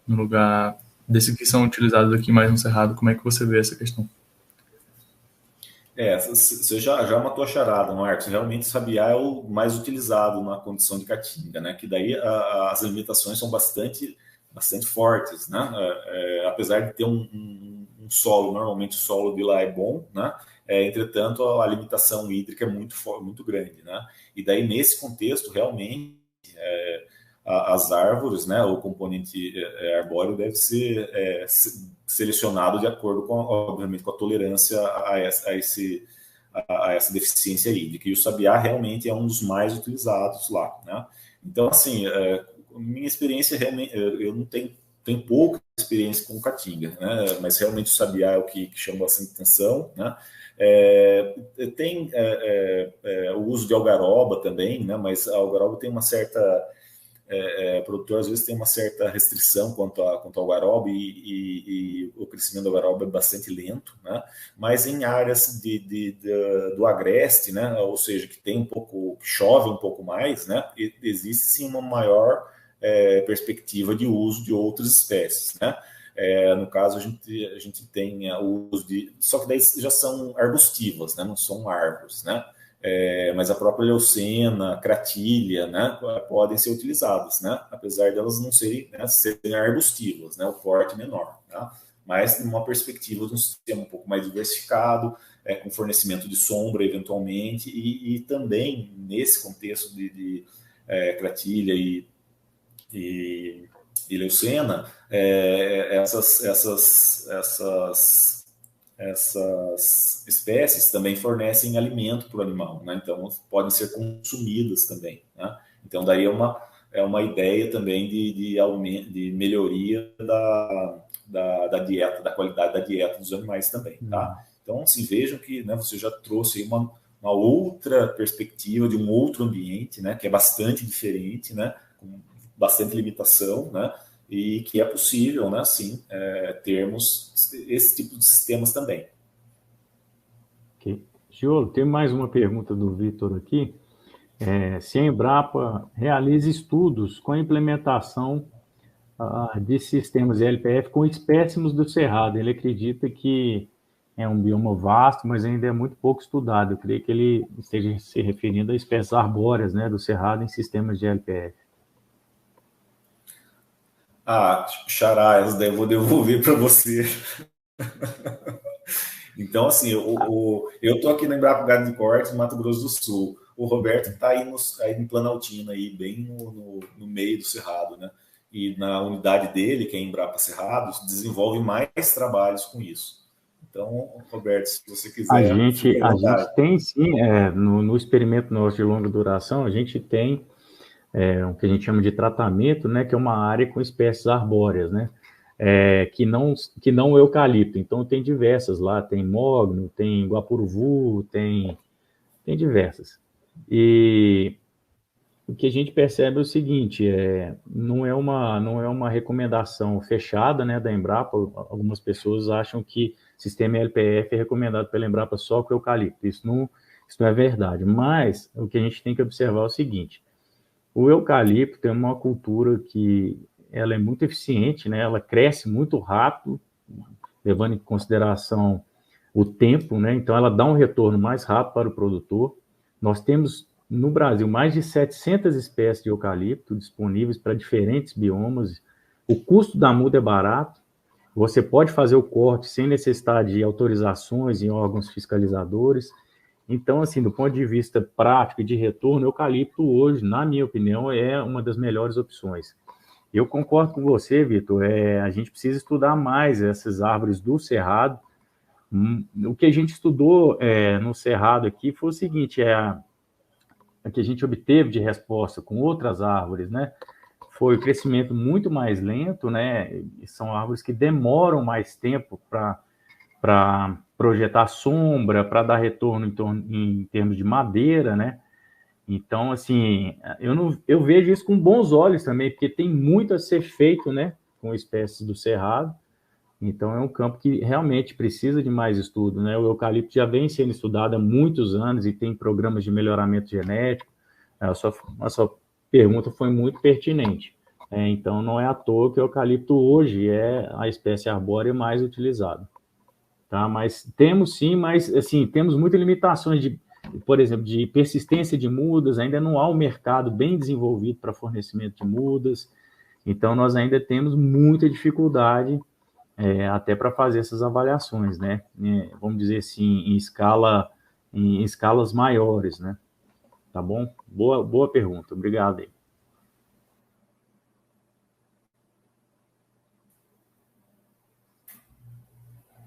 Speaker 1: lugar desses que são utilizados aqui mais no Cerrado? Como é que você vê essa questão?
Speaker 3: Você já matou a charada, Marcos. Realmente o sabiá é o mais utilizado na condição de Caatinga, né? Que daí as limitações são bastante fortes, né? Apesar de ter um solo, normalmente o solo de lá é bom, né? Entretanto, a limitação hídrica é muito grande, né? E daí, nesse contexto, realmente, as árvores, né, o componente arbóreo deve ser selecionado de acordo com, obviamente, com a tolerância a essa deficiência hídrica. E o sabiá realmente é um dos mais utilizados lá, né? Então, assim, minha experiência realmente, eu não tenho pouca experiência com caatinga, né? Mas realmente o sabiá é o que chama bastante atenção, né? Tem o uso de algaroba também, né? Mas a algaroba tem uma certa o produtor às vezes tem uma certa restrição quanto ao algaroba e o crescimento do algaroba é bastante lento, né? Mas em áreas do agreste, né? Ou seja, que chove um pouco mais, né? Existe sim uma maior perspectiva de uso de outras espécies, né? No caso, a gente tem o uso só que daí já são arbustivas, né? Não são árvores, né? Mas a própria leucena, cratilha, né, podem ser utilizadas, né, apesar de elas não serem arbustivas, né, o porte menor, tá? Mas numa perspectiva de um sistema um pouco mais diversificado, com fornecimento de sombra eventualmente, e também nesse contexto de cratilha e leucena, essas espécies também fornecem alimento para o animal, né? Então podem ser consumidas também, né? Então daí é uma ideia também de melhoria da dieta, da qualidade da dieta dos animais também, tá? Então, assim, vejam que, né, você já trouxe aí uma outra perspectiva de um outro ambiente, né, que é bastante diferente, né, com bastante limitação, né? E que é possível, né, sim, termos esse tipo de sistemas também.
Speaker 2: Ok. Giolo, tem mais uma pergunta do Vitor aqui. Se a Embrapa realiza estudos com a implementação de sistemas LPF com espécimes do Cerrado, ele acredita que é um bioma vasto, mas ainda é muito pouco estudado. Eu creio que ele esteja se referindo a espécies arbóreas, né, do cerrado em sistemas de LPF.
Speaker 3: Xará, essa daí eu vou devolver para você. Então, assim, eu estou aqui no Embrapa Gado de Cortes, Mato Grosso do Sul. O Roberto está aí no Planaltina, aí, bem no meio do Cerrado, né? E na unidade dele, que é Embrapa Cerrados, desenvolve mais trabalhos com isso. Então, Roberto, se você quiser, fique à vontade.
Speaker 2: A gente tem, sim, no experimento nosso de longa duração, a gente tem o que a gente chama de tratamento, né, que é uma área com espécies arbóreas, né, que não o eucalipto. Então, tem diversas lá, tem mogno, tem guapuruvu, tem diversas. E o que a gente percebe é o seguinte, não é uma recomendação fechada, né, da Embrapa. Algumas pessoas acham que sistema LPF é recomendado pela Embrapa só com eucalipto. Isso não é verdade. Mas o que a gente tem que observar é o seguinte: o eucalipto é uma cultura que ela é muito eficiente, né? Ela cresce muito rápido, levando em consideração o tempo, né? Então ela dá um retorno mais rápido para o produtor. Nós temos no Brasil mais de 700 espécies de eucalipto disponíveis para diferentes biomas. O custo da muda é barato. Você pode fazer o corte sem necessidade de autorizações em órgãos fiscalizadores. Então, assim, do ponto de vista prático e de retorno, o eucalipto hoje, na minha opinião, é uma das melhores opções. Eu concordo com você, Vitor. A gente precisa estudar mais essas árvores do cerrado. O que a gente estudou no cerrado aqui foi o seguinte: a que a gente obteve de resposta com outras árvores, né? Foi o crescimento muito mais lento, né? São árvores que demoram mais tempo para projetar sombra, para dar retorno em termos de madeira, né? Então, assim, eu vejo isso com bons olhos também, porque tem muito a ser feito, né, com espécies do cerrado. Então, é um campo que realmente precisa de mais estudo, né? O eucalipto já vem sendo estudado há muitos anos e tem programas de melhoramento genético. A sua pergunta foi muito pertinente. Então, não é à toa que o eucalipto hoje é a espécie arbórea mais utilizada. Tá? Mas temos sim, mas assim, temos muitas limitações por exemplo, de persistência de mudas. Ainda não há um mercado bem desenvolvido para fornecimento de mudas. Então, nós ainda temos muita dificuldade até para fazer essas avaliações, né? Vamos dizer assim, em escalas maiores, né? Tá bom? Boa pergunta, obrigado aí.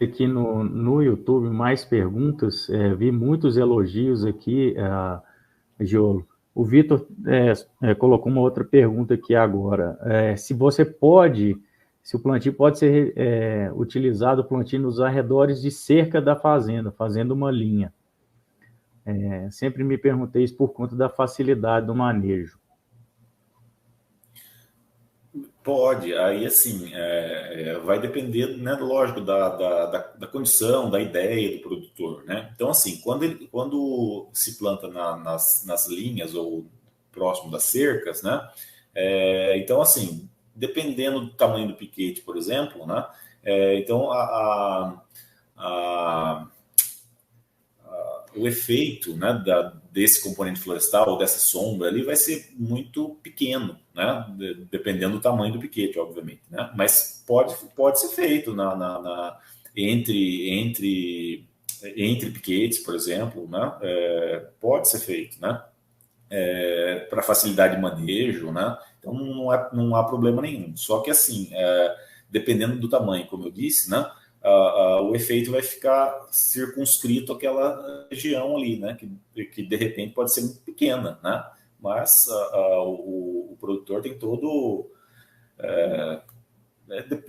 Speaker 2: Aqui no YouTube, mais perguntas, vi muitos elogios aqui, Giolo. O Vitor colocou uma outra pergunta aqui agora. Se o plantio pode ser utilizado, o plantio nos arredores de cerca da fazenda, fazendo uma linha. Sempre me perguntei isso por conta da facilidade do manejo.
Speaker 3: Pode, aí assim, vai depender, né, lógico, da condição, da ideia do produtor, né? Então, assim, quando se planta nas linhas ou próximo das cercas, né? Então, assim, dependendo do tamanho do piquete, por exemplo, né? Então, o efeito, né, desse componente florestal ou dessa sombra ali vai ser muito pequeno, né, dependendo do tamanho do piquete, obviamente, né, mas pode ser feito entre piquetes, por exemplo, né, pode ser feito, né, para facilidade de manejo, né, então não há problema nenhum. Só que assim, dependendo do tamanho, como eu disse, né, o efeito vai ficar circunscrito àquela região ali, né? Que de repente pode ser muito pequena, né? Mas o produtor tem todo...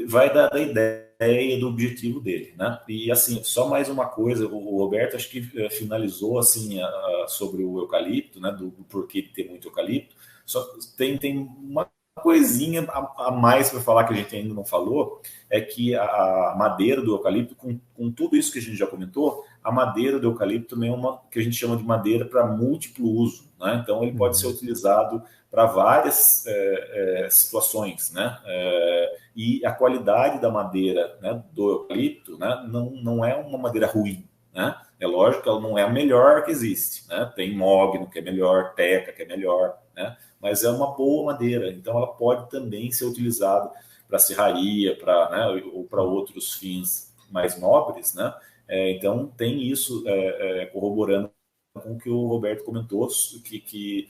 Speaker 3: vai da ideia e do objetivo dele, né? E assim, só mais uma coisa, o Roberto acho que finalizou assim sobre o eucalipto, né? Do porquê de ter muito eucalipto. Só tem uma coisinha a mais para falar que a gente ainda não falou, é que a madeira do eucalipto, com tudo isso que a gente já comentou, a madeira do eucalipto também é uma que a gente chama de madeira para múltiplo uso, né? Então ele pode ser utilizado para várias situações, né? e a qualidade da madeira, né, do eucalipto, né, não é uma madeira ruim, né? É lógico que ela não é a melhor que existe, né? Tem mogno que é melhor, teca que é melhor, né? Mas é uma boa madeira, então ela pode também ser utilizada para serraria, né, ou para outros fins mais nobres, né? Então tem isso corroborando com o que o Roberto comentou, que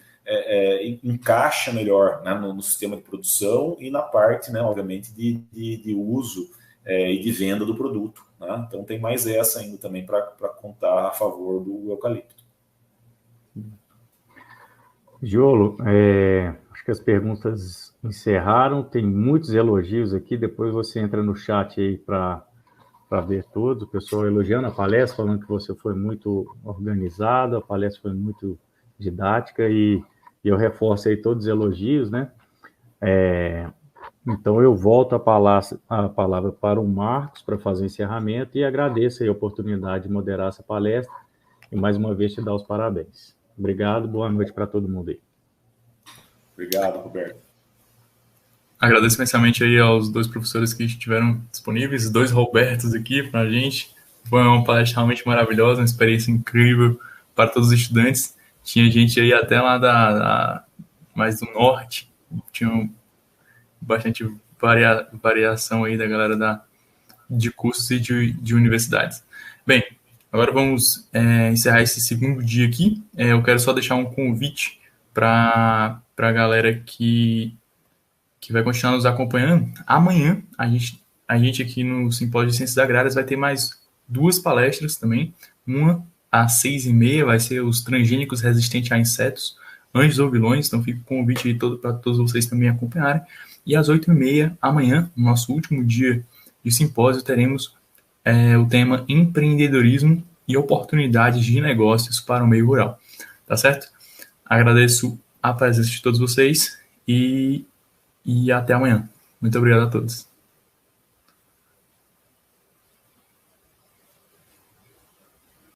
Speaker 3: encaixa melhor, né, no sistema de produção e na parte, né, obviamente, de uso e de venda do produto. Né? Então tem mais essa ainda também para contar a favor do eucalipto.
Speaker 2: Giolo, acho que as perguntas encerraram, tem muitos elogios aqui, depois você entra no chat aí para ver todos, o pessoal elogiando a palestra, falando que você foi muito organizado, a palestra foi muito didática e eu reforço aí todos os elogios, né? Então eu volto a palavra para o Marcos para fazer o encerramento e agradeço aí a oportunidade de moderar essa palestra e mais uma vez te dar os parabéns. Obrigado, boa noite para todo mundo aí.
Speaker 3: Obrigado, Roberto.
Speaker 1: Agradeço imensamente aí aos 2 professores que estiveram disponíveis, 2 Robertos aqui para a gente. Foi uma palestra realmente maravilhosa, uma experiência incrível para todos os estudantes. Tinha gente aí até lá mais do norte, tinha bastante variação aí da galera de cursos e de universidades. Bem, agora vamos encerrar esse segundo dia aqui. Eu quero só deixar um convite para a galera que vai continuar nos acompanhando. Amanhã, a gente aqui no Simpósio de Ciências Agrárias vai ter mais 2 palestras também. Uma às 6h30 vai ser os transgênicos resistentes a insetos, anjos ou vilões. Então fica o convite aí para todos vocês também acompanharem. E às 8h30, amanhã, no nosso último dia de simpósio, teremos o tema empreendedorismo e oportunidades de negócios para o meio rural. Tá certo? Agradeço a presença de todos vocês e até amanhã. Muito obrigado a todos.